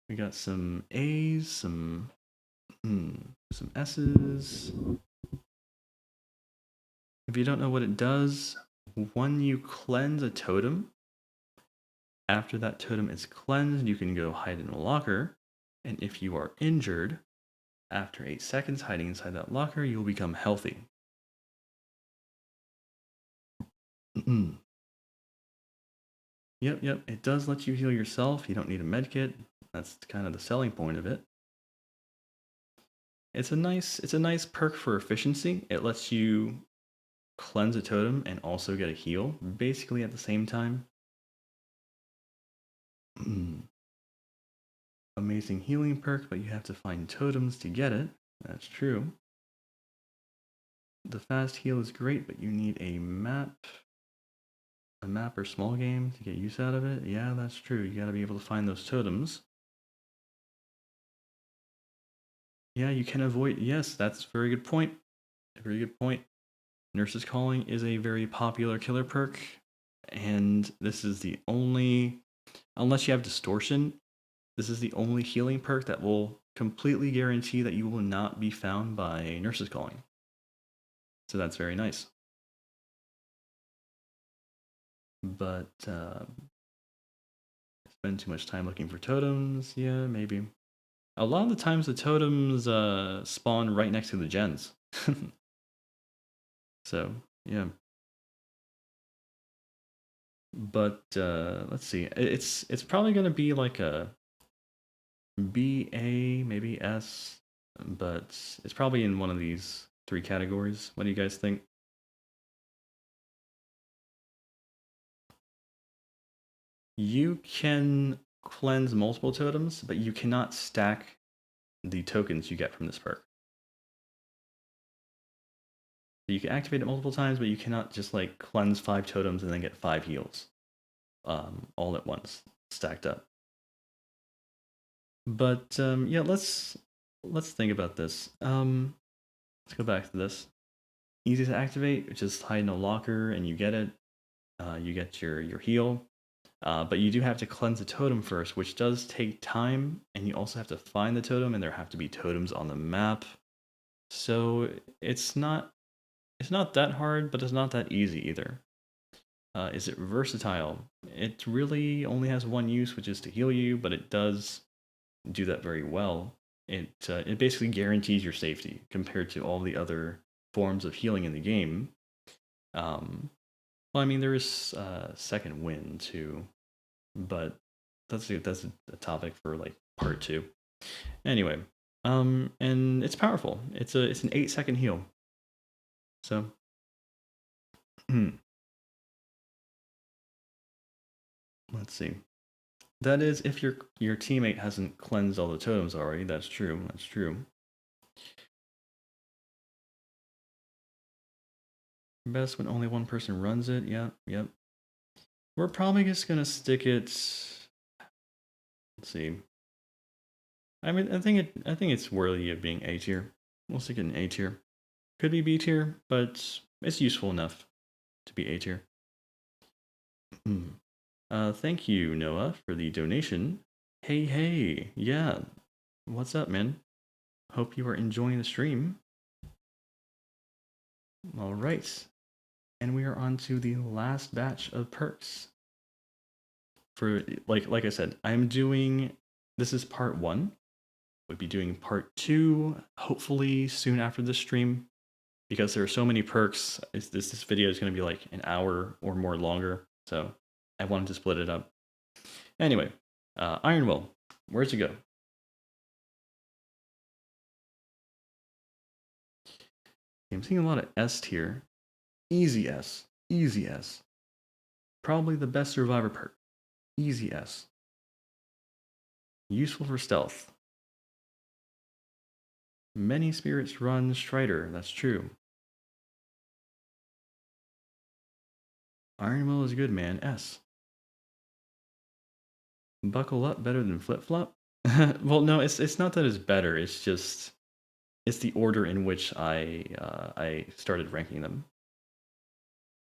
We got some A's, some S's. If you don't know what it does, when you cleanse a totem, after that totem is cleansed, you can go hide in a locker. And if you are injured, after 8 seconds hiding inside that locker, you'll become healthy. Yep, it does let you heal yourself. You don't need a med kit. That's kind of the selling point of it. It's a nice perk for efficiency. It lets you cleanse a totem and also get a heal, basically at the same time. Amazing healing perk, but you have to find totems to get it. That's true. The fast heal is great, but you need a map or small game to get use out of it. Yeah, that's true. You gotta be able to find those totems. Yeah, you can avoid. Yes, that's a very good point. A very good point. Nurse's Calling is a very popular killer perk, and this is the only, unless you have Distortion, this is the only healing perk that will completely guarantee that you will not be found by Nurse's Calling. So that's very nice. But spend too much time looking for totems? Yeah, maybe. A lot of the times the totems spawn right next to the gens. So, yeah. But let's see. It's probably going to be like a B, A, maybe S, but it's probably in one of these 3 categories. What do you guys think? You can cleanse multiple totems, but you cannot stack the tokens you get from this perk. So you can activate it multiple times, but you cannot just like cleanse 5 totems and then get 5 heals all at once, stacked up. But yeah, let's think about this. Let's go back to this. Easy to activate, just hide in a locker and you get it. You get your heal. But you do have to cleanse the totem first, which does take time, and you also have to find the totem, and there have to be totems on the map. So it's not that hard, but it's not that easy either. Is it versatile? It really only has one use, which is to heal you, but it does do that very well. It basically guarantees your safety compared to all the other forms of healing in the game. Well, I mean, there is second wind too, but that's a topic for like part 2. Anyway, and it's powerful. It's an 8-second heal. So, let's see. That is if your teammate hasn't cleansed all the totems already. That's true. That's true. Best when only one person runs it. Yep. We're probably just gonna stick it. Let's see. I mean, I think it's worthy of being A tier. We'll stick it in A tier. Could be B tier, but it's useful enough to be A tier. Thank you, Noah, for the donation. Hey, yeah. What's up, man? Hope you are enjoying the stream. All right. And we are on to the last batch of perks. For like I said, I'm doing this is part 1. We'll be doing part 2 hopefully soon after this stream, because there are so many perks. This video is going to be like an hour or more longer, so I wanted to split it up. Anyway, Iron Will, where's it go? I'm seeing a lot of S tier. Easy S. Easy S. Probably the best survivor perk. Easy S. Useful for stealth. Many spirits run Strider, that's true. Iron Will is good, man. S. Buckle up better than flip flop? Well, no, it's not that it's better. It's just it's the order in which I started ranking them.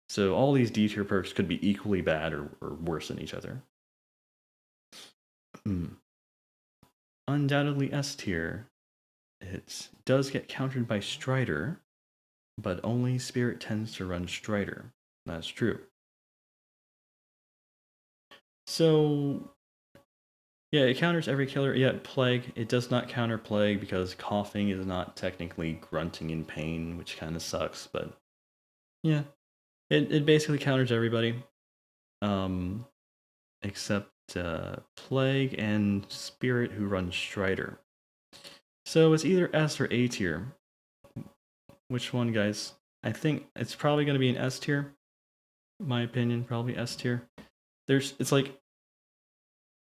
So all these D tier perks could be equally bad or worse than each other. Undoubtedly S tier. It does get countered by Strider, but only Spirit tends to run Strider. That's true. So yeah, it counters every killer. Yeah, Plague. It does not counter Plague because coughing is not technically grunting in pain, which kind of sucks, but yeah. It basically counters everybody. Except Plague and Spirit who run Strider. So it's either S or A tier. Which one, guys? I think it's probably going to be an S tier. My opinion, probably S tier. It's like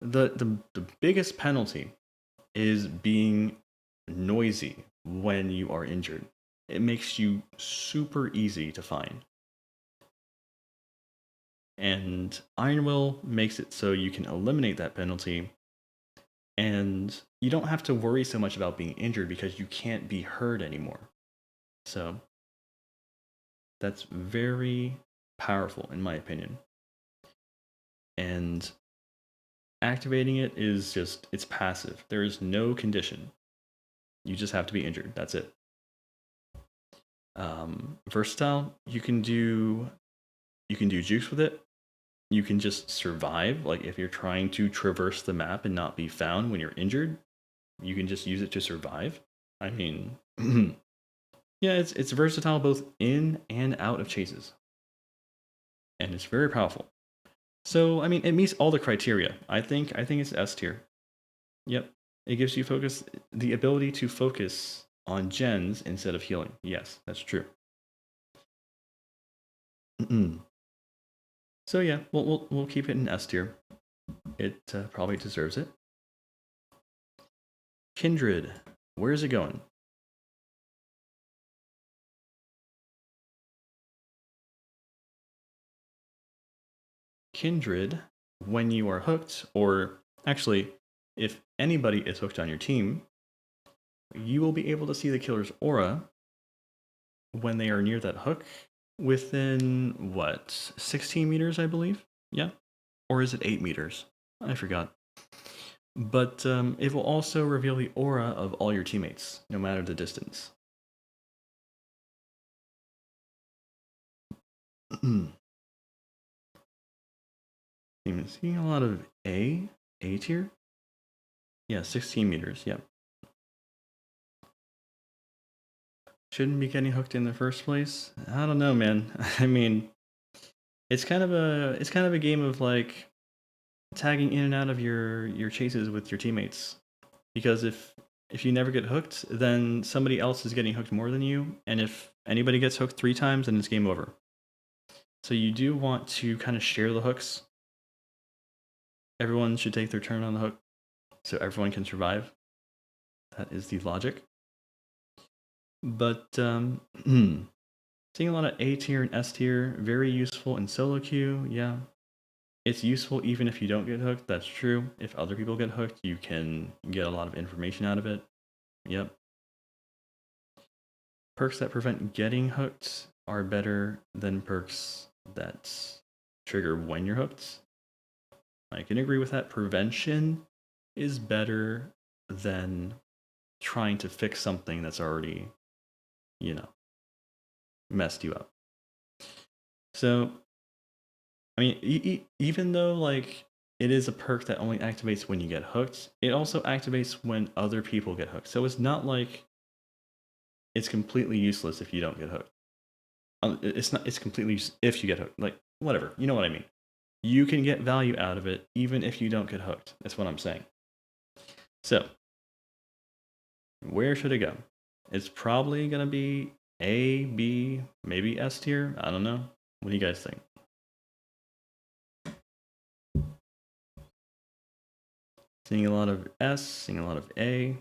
the biggest penalty is being noisy when you are injured. It makes you super easy to find. And Iron Will makes it so you can eliminate that penalty, and you don't have to worry so much about being injured because you can't be heard anymore. So that's very powerful in my opinion. And activating it is just, it's passive. There is no condition. You just have to be injured. That's it. Versatile, you can do jukes with it. You can just survive. Like if you're trying to traverse the map and not be found when you're injured, you can just use it to survive. I mean, yeah, it's versatile both in and out of chases, and it's very powerful. So I mean, it meets all the criteria. I think it's S tier. Yep, it gives you the ability to focus on gens instead of healing. Yes, that's true. So yeah, we'll keep it in S tier. It probably deserves it. Kindred, where's it going? Kindred, when you are hooked, or actually, if anybody is hooked on your team, you will be able to see the killer's aura when they are near that hook within, what, 16 meters, I believe? Yeah? Or is it 8 meters? I forgot. But it will also reveal the aura of all your teammates, no matter the distance. I'm seeing a lot of A tier? Yeah, 16 meters, yep. Shouldn't be getting hooked in the first place. I don't know, man. I mean, it's kind of a game of like tagging in and out of your chases with your teammates. Because if you never get hooked, then somebody else is getting hooked more than you, and if anybody gets hooked 3 times, then it's game over. So you do want to kind of share the hooks. Everyone should take their turn on the hook so everyone can survive. That is the logic. But seeing a lot of A tier and S tier, very useful in solo queue. Yeah, it's useful even if you don't get hooked. That's true. If other people get hooked, you can get a lot of information out of it. Yep. perks that prevent getting hooked are better than perks that trigger when you're hooked. I can agree with that. Prevention is better than trying to fix something that's already, messed you up. So, I mean, even though like it is a perk that only activates when you get hooked, it also activates when other people get hooked. So it's not like it's completely useless if you don't get hooked. It's not. It's completely if you get hooked. Like whatever, you know what I mean. You can get value out of it even if you don't get hooked. That's what I'm saying. So, where should it go? It's probably gonna be A, B, maybe S tier. I don't know. What do you guys think? Seeing a lot of S, seeing a lot of A.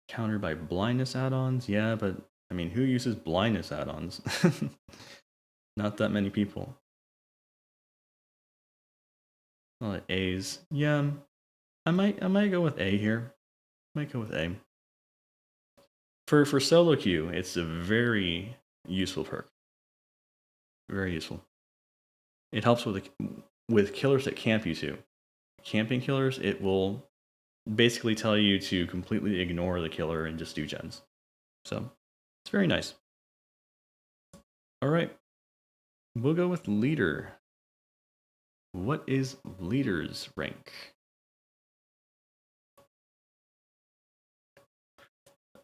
Countered by blindness add-ons. Yeah, but I mean, who uses blindness add-ons? Not that many people. A lot of A's. Yeah, I might go with A here. Might go with A. For solo queue, it's a very useful perk. Very useful. It helps with killers that camp you too. Camping killers, it will basically tell you to completely ignore the killer and just do gens. So it's very nice. All right, we'll go with leader. What is leader's rank?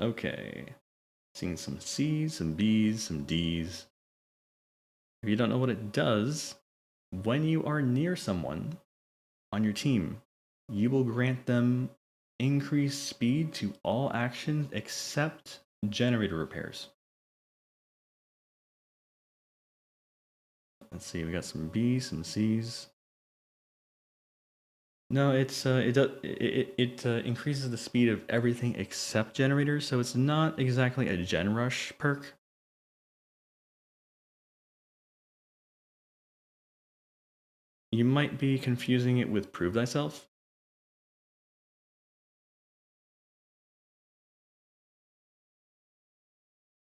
Okay, seeing some C's, some B's, some D's. If you don't know what it does, when you are near someone on your team, you will grant them increased speed to all actions except generator repairs. Let's see, we got some B's, some C's. No, it increases the speed of everything except generators, so it's not exactly a gen rush perk. You might be confusing it with Prove Thyself.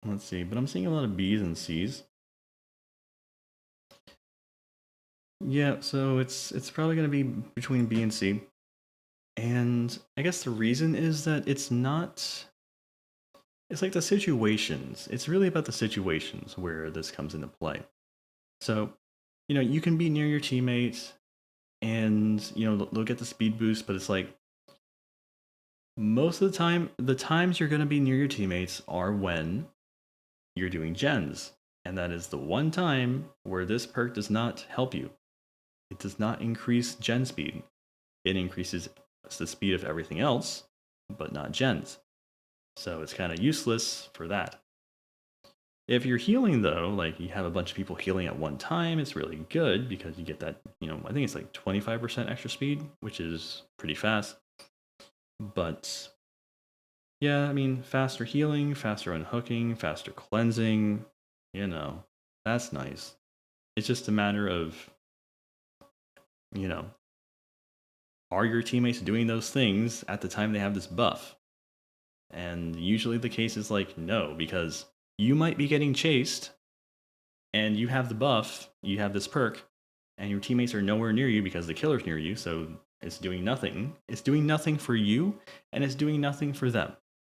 Let's see, but I'm seeing a lot of B's and C's. Yeah, so it's probably going to be between B and C. And I guess the reason is that it's like the situations. It's really about the situations where this comes into play. So, you can be near your teammates and, they'll get the speed boost, but it's like most of the time, the times you're going to be near your teammates are when you're doing gens. And that is the one time where this perk does not help you. It does not increase gen speed. It increases the speed of everything else, but not gens. So it's kind of useless for that. If you're healing though, like you have a bunch of people healing at one time, it's really good because you get that, I think it's like 25% extra speed, which is pretty fast. But yeah, I mean, faster healing, faster unhooking, faster cleansing, that's nice. It's just a matter of, are your teammates doing those things at the time they have this buff? And usually the case is like, no, because you might be getting chased and you have the buff, you have this perk, and your teammates are nowhere near you because the killer's near you, so it's doing nothing. It's doing nothing for you, and it's doing nothing for them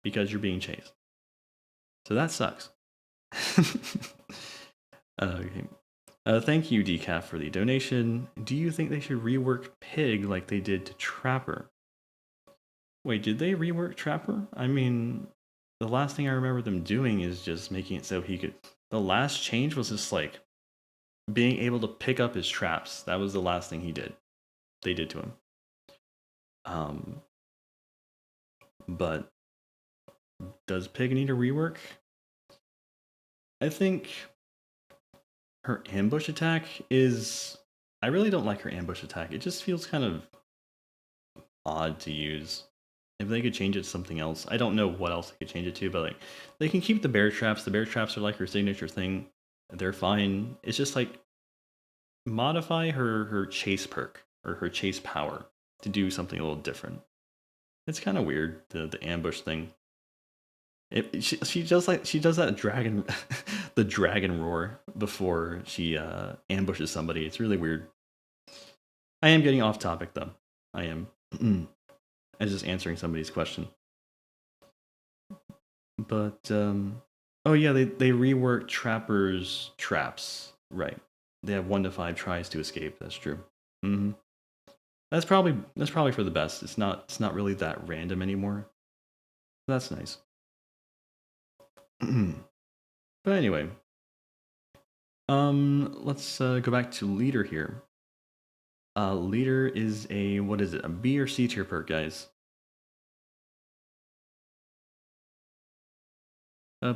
because you're being chased. So that sucks. Okay. Thank you, Decaf, for the donation. Do you think they should rework Pig like they did to Trapper? Wait, did they rework Trapper? I mean, the last thing I remember them doing is just making it so he could... The last change was just like being able to pick up his traps. That was the last thing they did to him. But does Pig need a rework? I think her ambush attack is... I really don't like her ambush attack. It just feels kind of odd to use. If they could change it to something else, I don't know what else they could change it to, but like they can keep the bear traps. The bear traps are like her signature thing. They're fine. It's just like modify her chase perk or her chase power to do something a little different. It's kind of weird, the ambush thing. She does that dragon, the dragon roar before she ambushes somebody. It's really weird. I am getting off topic though. I am. I was just answering somebody's question. But oh yeah, they reworked Trapper's traps. Right. They have 1 to 5 tries to escape. That's true. Mm-hmm. That's probably for the best. It's not really that random anymore. That's nice. But anyway, let's go back to leader here. Leader is what is it? A B or C tier perk, guys?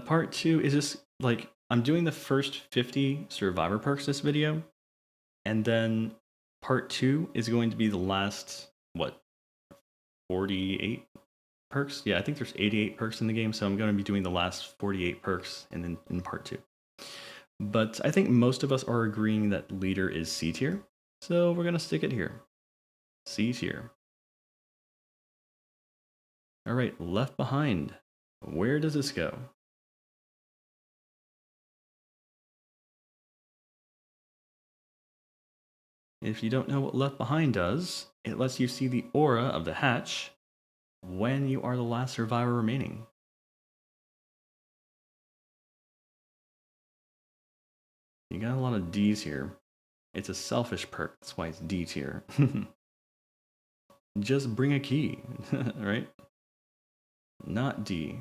Part 2 is just like I'm doing the first 50 survivor perks this video, and then part 2 is going to be the last 48 perks. Yeah, I think there's 88 perks in the game, so I'm going to be doing the last 48 perks in part 2. But I think most of us are agreeing that leader is C tier, so we're going to stick it here. C tier. All right, left behind. Where does this go? If you don't know what left behind does, it lets you see the aura of the hatch when you are the last survivor remaining. You got a lot of D's here. It's a selfish perk, that's why it's D tier. Just bring a key, right? Not D.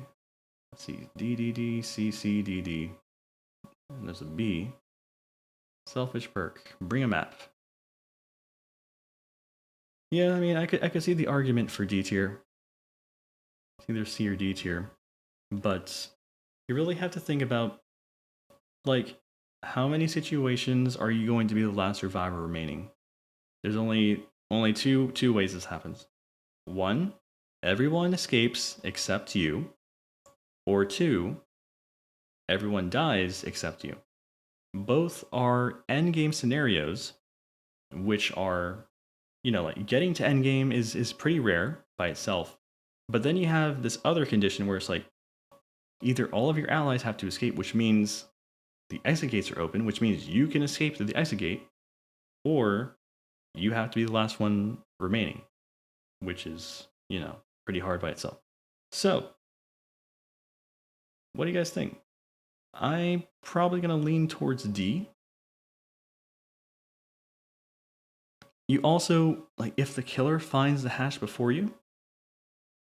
Let's see, D, D, D, C, C, D, D. And there's a B. Selfish perk. Bring a map. Yeah, I mean, I could see the argument for D tier. It's either C or D tier. But you really have to think about, like, how many situations are you going to be the last survivor remaining? There's only two ways this happens. 1, everyone escapes except you. Or 2, everyone dies except you. Both are endgame scenarios, which are, like getting to endgame is pretty rare by itself. But then you have this other condition where it's like either all of your allies have to escape, which means the exit gates are open, which means you can escape through the exit gate, or you have to be the last one remaining, which is, pretty hard by itself. So, what do you guys think? I'm probably going to lean towards D. You also, like, if the killer finds the hatch before you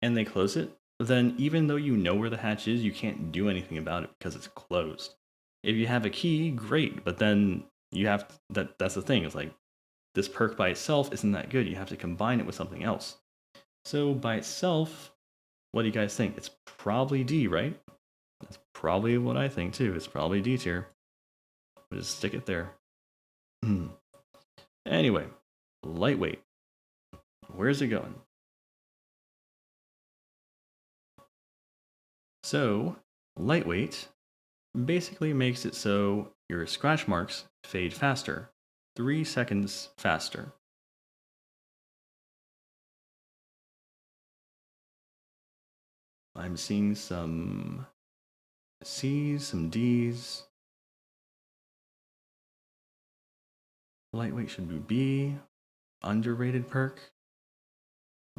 and they close it, then even though you know where the hatch is, you can't do anything about it because it's closed. If you have a key, great, but then you have that's the thing. It's like this perk by itself isn't that good. You have to combine it with something else. So by itself, what do you guys think? It's probably D, right? That's probably what I think too. It's probably D tier. We'll just stick it there. Anyway, lightweight. Where's it going? So, lightweight basically makes it so your scratch marks fade faster, 3 seconds faster. I'm seeing some C's, some D's. Lightweight should be B. Underrated perk.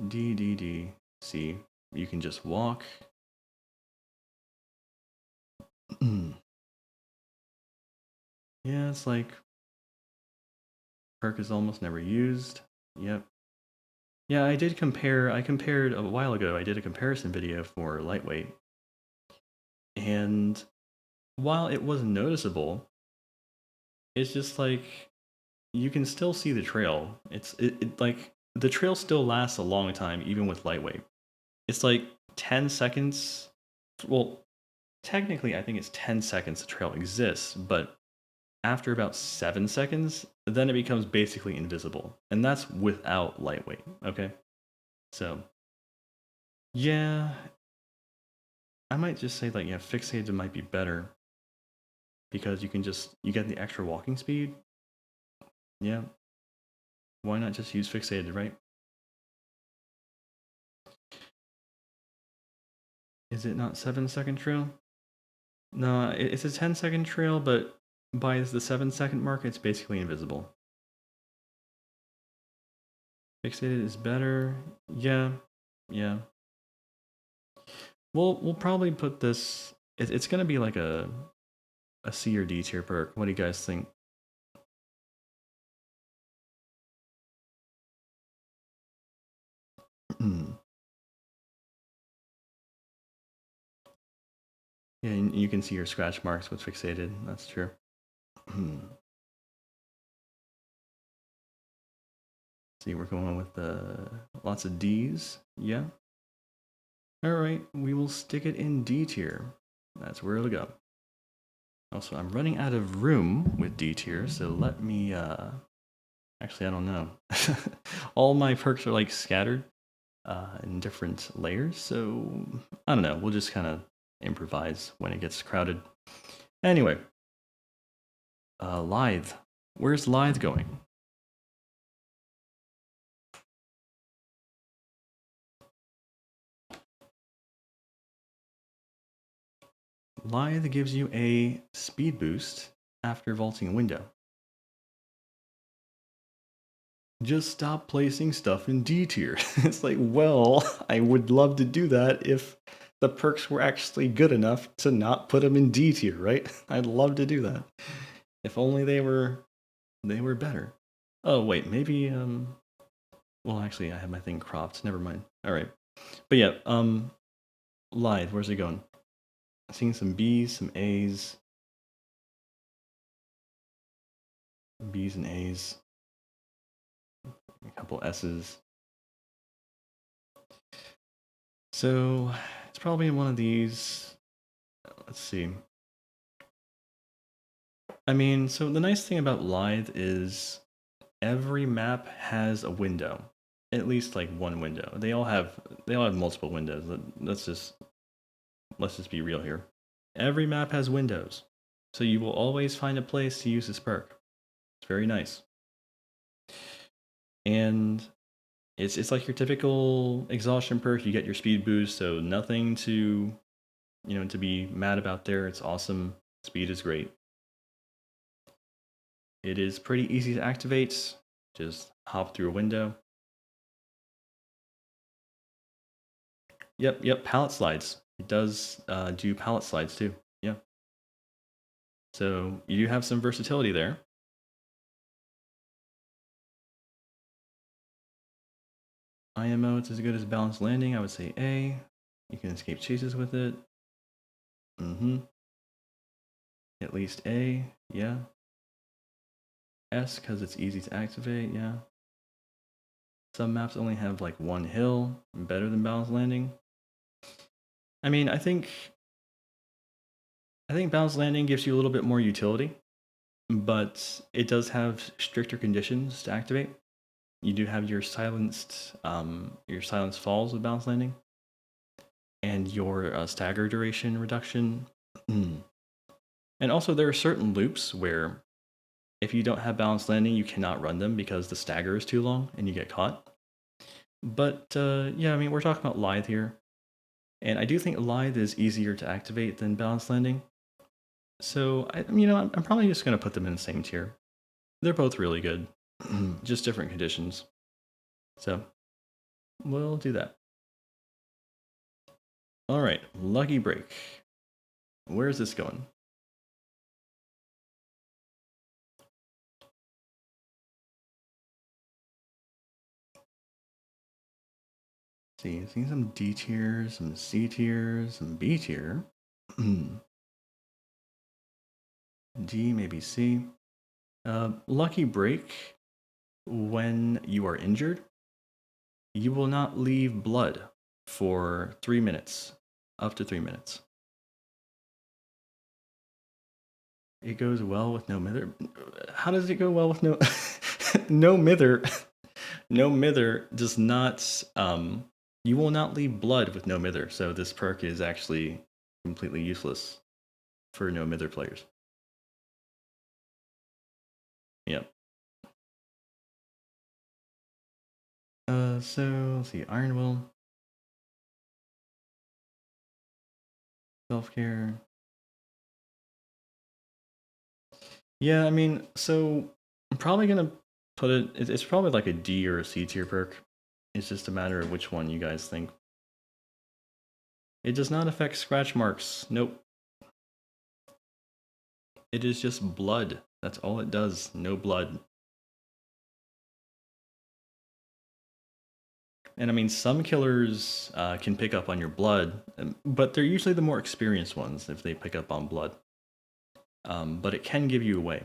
D, D, D, C. You can just walk. Yeah, it's like perk is almost never used. Yep. Yeah, I compared a while ago. I did a comparison video for lightweight. And while it was noticeable, it's just like you can still see the trail. It like the trail still lasts a long time even with lightweight. It's like 10 seconds. Well, technically I think it's 10 seconds the trail exists, but after about 7 seconds, then it becomes basically invisible. And that's without lightweight, okay? So, yeah, I might just say like, yeah, Fixated might be better because you get the extra walking speed. Yeah. Why not just use Fixated, right? Is it not 7-second trail? No, it's a 10-second trail, but by the 7-second mark, it's basically invisible. Fixated is better. Yeah, yeah. We'll probably put this. It's gonna be like a C or D tier perk. What do you guys think? Yeah, you can see your scratch marks with Fixated. That's true. See, we're going with lots of D's. Yeah. All right, we will stick it in D tier. That's where it'll go. Also, I'm running out of room with D tier, so let me. Actually, I don't know. All my perks are like scattered in different layers, so I don't know. We'll just kind of improvise when it gets crowded. Anyway, Lithe. Where's Lithe going? Lithe gives you a speed boost after vaulting a window. Just stop placing stuff in D tier. It's like, well, I would love to do that if the perks were actually good enough to not put them in D tier, right? I'd love to do that. If only they were better. Oh wait, maybe well actually I have my thing cropped. Never mind. All right. But yeah, Lithe, where's he going? Seeing some B's, some A's. B's and A's. A couple S's. So it's probably one of these. Let's see. I mean, so the nice thing about Lithe is every map has a window. At least like one window. They all have multiple windows. Let's just be real here. Every map has windows. So you will always find a place to use this perk. It's very nice. And it's like your typical exhaustion perk. You get your speed boost, so nothing to to be mad about there. It's awesome. Speed is great. It is pretty easy to activate. Just hop through a window. Yep, pallet slides. It does do pallet slides too. Yeah. So you have some versatility there. IMO, it's as good as balanced landing. I would say A. You can escape chases with it. At least A, yeah. S, because it's easy to activate, yeah. Some maps only have like one hill, better than balanced landing. I mean, I think balanced landing gives you a little bit more utility, but it does have stricter conditions to activate. You do have your silenced falls with balanced landing, and your stagger duration reduction. And also, there are certain loops where if you don't have balanced landing, you cannot run them because the stagger is too long and you get caught. But yeah, I mean, we're talking about Lithe here. And I do think Lithe is easier to activate than balanced landing. So, I'm probably just going to put them in the same tier. They're both really good, just different conditions. So, we'll do that. All right, lucky break. Where's this going? See, seeing some D tier, some C tier, some B tier. D, maybe C. Lucky break. When you are injured, you will not leave blood for 3 minutes, up to 3 minutes. It goes well with no Mither. How does it go well with no no Mither? No Mither does not. You will not leave blood with no Mither. So this perk is actually completely useless for no Mither players. Yep. So let's see. Iron Will. Self-care. Yeah, I mean, so I'm probably gonna put it's probably like a D or a C tier perk. It's just a matter of which one you guys think. It does not affect scratch marks. Nope. It is just blood. That's all it does. No blood. And I mean, some killers can pick up on your blood, but they're usually the more experienced ones if they pick up on blood. But it can give you away,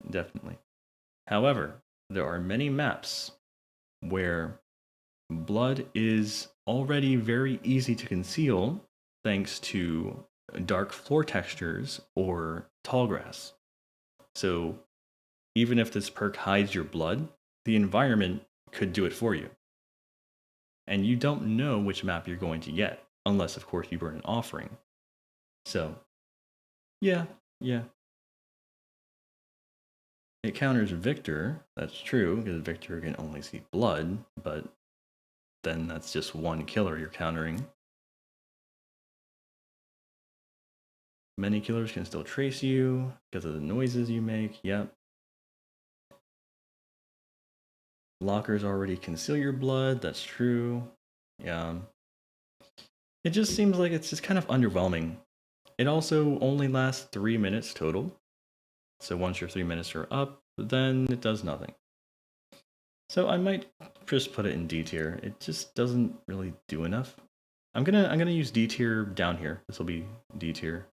definitely. However, there are many maps where blood is already very easy to conceal thanks to dark floor textures or tall grass. So even if this perk hides your blood, the environment could do it for you. And you don't know which map you're going to get, unless, of course, you burn an offering. So, yeah. It counters Victor, that's true, because Victor can only see blood, but then that's just one killer you're countering. Many killers can still trace you because of the noises you make, yep. Lockers already conceal your blood, that's true. Yeah. It just seems like it's just kind of underwhelming. It also only lasts 3 minutes total. So once your 3 minutes are up, then it does nothing. So I might just put it in D tier. It just doesn't really do enough. I'm gonna use D tier down here. This will be D tier.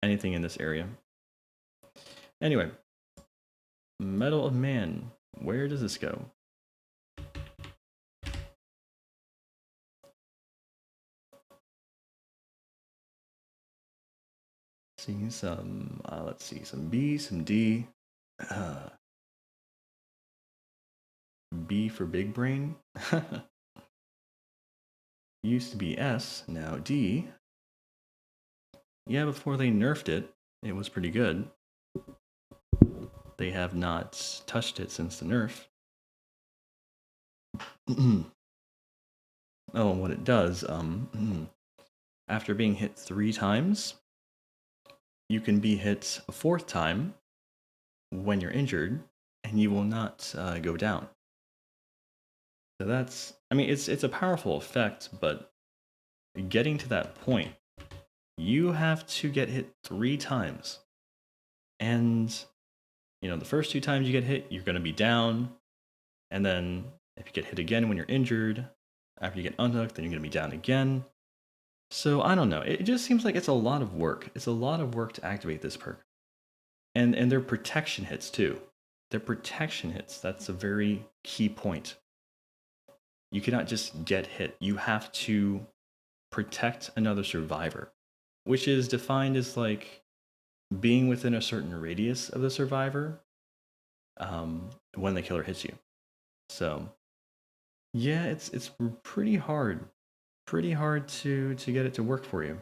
Anything in this area. Anyway, Mettle of Man. Where does this go? See some, let's see, some B, some D. B for big brain. Used to be S, now D. Yeah, before they nerfed it, it was pretty good. They have not touched it since the nerf. Oh, and what it does, after being hit 3 times, you can be hit a 4th time when you're injured, and you will not go down. So that's, I mean, it's a powerful effect, but getting to that point, you have to get hit 3 times. And, you know, the first 2 times you get hit, you're going to be down. And then if you get hit again when you're injured, after you get unhooked, then you're going to be down again. So I don't know. It just seems like it's a lot of work. It's a lot of work to activate this perk. And they're protection hits too. They're protection hits. That's a very key point. You cannot just get hit. You have to protect another survivor, which is defined as like being within a certain radius of the survivor when the killer hits you. So yeah, it's pretty hard to get it to work for you.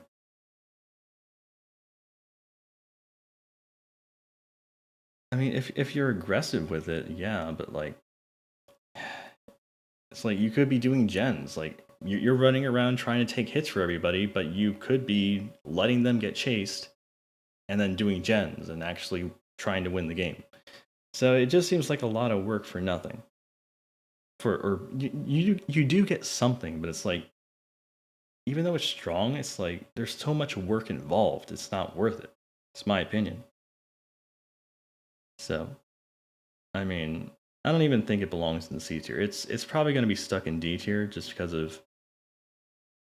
I mean, if you're aggressive with it, yeah, but like it's like you could be doing gens, like you're running around trying to take hits for everybody, but you could be letting them get chased and then doing gens and actually trying to win the game. So it just seems like a lot of work for nothing. Or you do get something, but it's like even though it's strong, it's like there's so much work involved. It's not worth it. It's my opinion. So, I mean, I don't even think it belongs in the C tier. It's probably going to be stuck in D tier just because of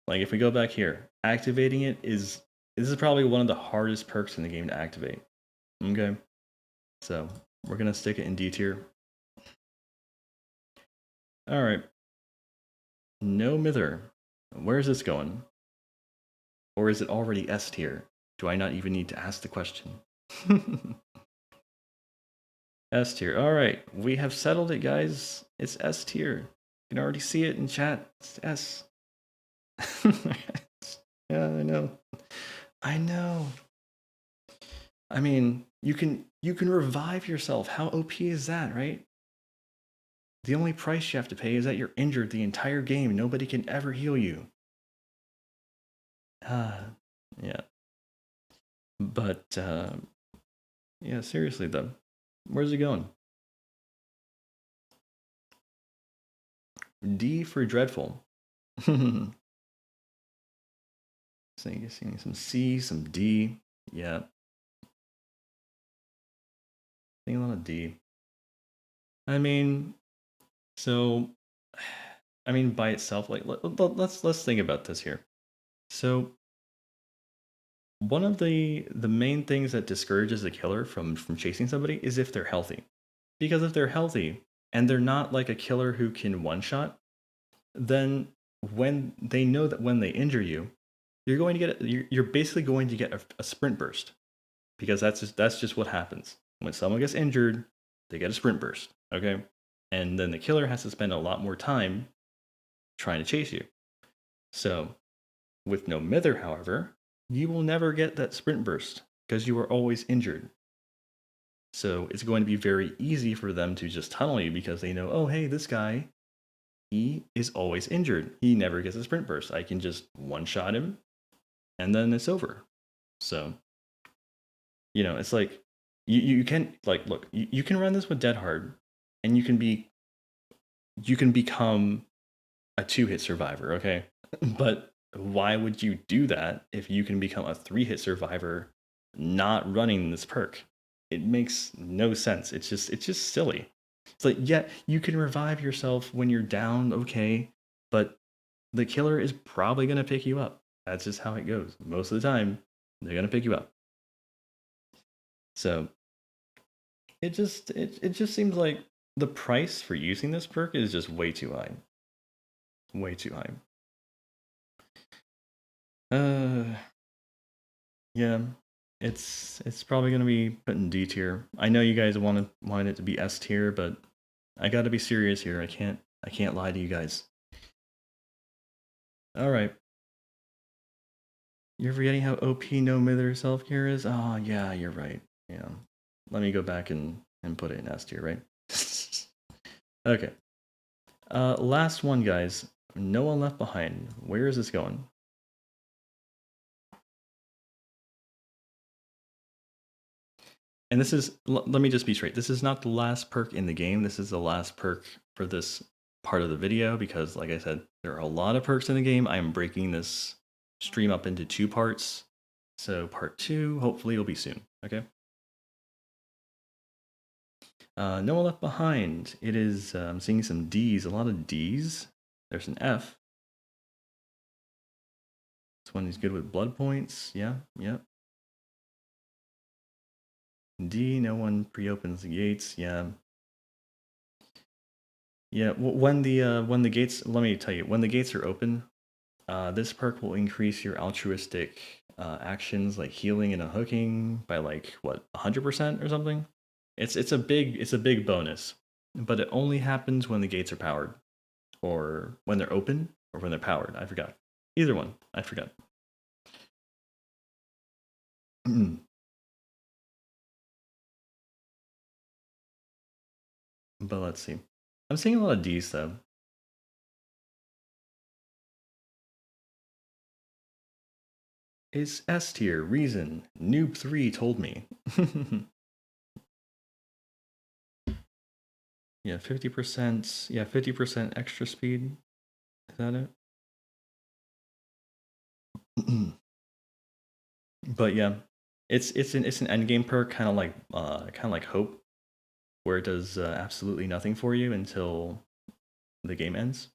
like if we go back here, activating it is this is probably one of the hardest perks in the game to activate. Okay, so we're gonna stick it in D tier. All right, no Mither. Where's this going? Or is it already S tier? Do I not even need to ask the question? S tier. All right, we have settled it, guys. It's S tier. You can already see it in chat. It's S. Yeah, I know. I know. I mean, you can revive yourself. How OP is that, right? The only price you have to pay is that you're injured the entire game. Nobody can ever heal you. Yeah. But yeah, seriously though, where's he going? D for dreadful. Seeing some C, some D. Yeah, seeing a lot of D. I mean, so I mean by itself, like let's think about this here. So one of the main things that discourages a killer from chasing somebody is if they're healthy. Because if they're healthy and they're not like a killer who can one shot, then when they know that when they injure you, you're going to get you're basically going to get a sprint burst, because that's just what happens when someone gets injured. They get a sprint burst, okay, and then the killer has to spend a lot more time trying to chase you. So with no Mither, however, you will never get that sprint burst because you are always injured. So it's going to be very easy for them to just tunnel you because they know, oh hey, this guy, he is always injured. He never gets a sprint burst. I can just one shot him and then it's over. So, it's like you can like look, you can run this with Dead Hard and you can become a 2-hit survivor, okay? But why would you do that if you can become a 3-hit survivor not running this perk? It makes no sense. It's just silly. It's like, yeah, you can revive yourself when you're down, okay, but the killer is probably going to pick you up. That's just how it goes. Most of the time, they're going to pick you up. So, it just seems like the price for using this perk is just way too high. Way too high. Yeah, it's probably gonna be put in D tier. I know you guys wanted it to be S tier, but I got to be serious here. I can't lie to you guys. All right, you're forgetting how OP no Mither self care is. Oh yeah, you're right. Yeah, let me go back and put it in S tier, right? Okay. Last one, guys. No one left behind. Where is this going? And this is, let me just be straight. This is not the last perk in the game. This is the last perk for this part of the video because, like I said, there are a lot of perks in the game. I am breaking this stream up into 2 parts. So part 2, hopefully, will be soon. Okay. No one left behind. It is, I'm seeing some D's, a lot of D's. There's an F. This one is good with blood points. Yeah, yeah. D, no one pre-opens the gates. Yeah. Yeah, when the gates, let me tell you, when the gates are open, this perk will increase your altruistic actions like healing and unhooking by like what 100% or something. It's a big bonus, but it only happens when the gates are powered, or when they're open, or when they're powered. I forgot. Either one, I forgot. But let's see. I'm seeing a lot of D's though. It's S tier. Reason Noob 3 told me. Yeah, 50%. Yeah, 50% extra speed. Is that it? But yeah, it's an end game perk, kind of like Hope, where it does absolutely nothing for you until the game ends.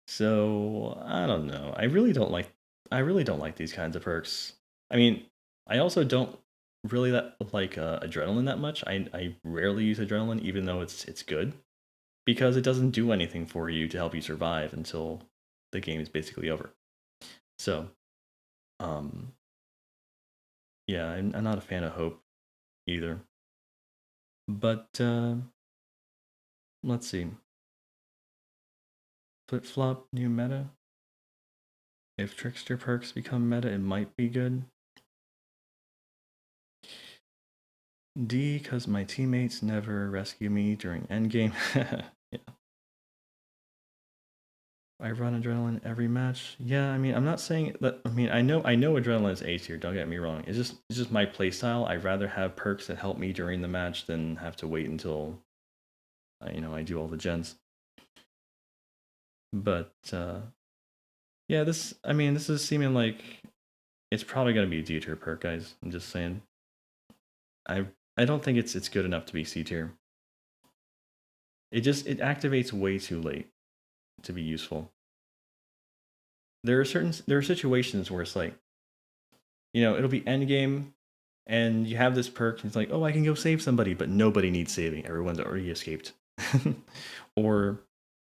So I don't know. I really don't like these kinds of perks. I mean, I also don't really like adrenaline that much. I rarely use adrenaline, even though it's good, because it doesn't do anything for you to help you survive until the game is basically over. So, um, yeah, I'm not a fan of Hope either. But let's see. Flip flop, new meta. If trickster perks become meta, it might be good. D, because my teammates never rescue me during endgame. Yeah. I run adrenaline every match. Yeah, I mean, I'm not saying that. I mean, I know adrenaline is A tier. Don't get me wrong. It's just my playstyle. I'd rather have perks that help me during the match than have to wait until I do all the gens. But yeah, this is seeming like it's probably gonna be a D tier perk, guys. I'm just saying. I I don't think it's good enough to be C tier. It activates way too late to be useful. There are situations where it's like, it'll be end game and you have this perk and it's like, oh, I can go save somebody, but nobody needs saving. Everyone's already escaped. Or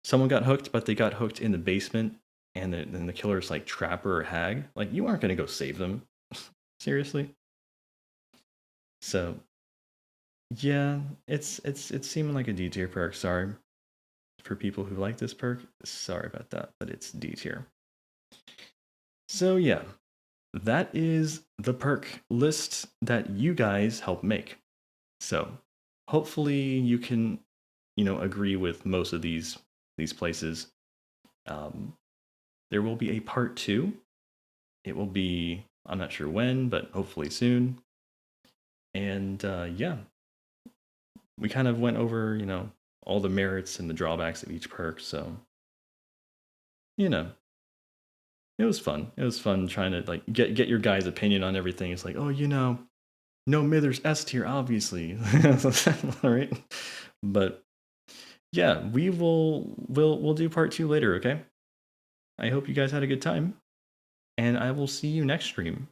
someone got hooked, but they got hooked in the basement and then the killer's like trapper or hag. Like, you aren't going to go save them. Seriously? So, yeah, it's seeming like a D tier perk. Sorry for people who like this perk. Sorry about that, but it's D tier. So, yeah, that is the perk list that you guys helped make. So hopefully you can, agree with most of these places. There will be a part 2. It will be, I'm not sure when, but hopefully soon. And yeah, we kind of went over, all the merits and the drawbacks of each perk. So, it was fun. It was fun trying to like get your guys' opinion on everything. It's like, oh, no Mither's S tier, obviously. All right. But yeah, we'll do part 2 later, okay? I hope you guys had a good time, and I will see you next stream.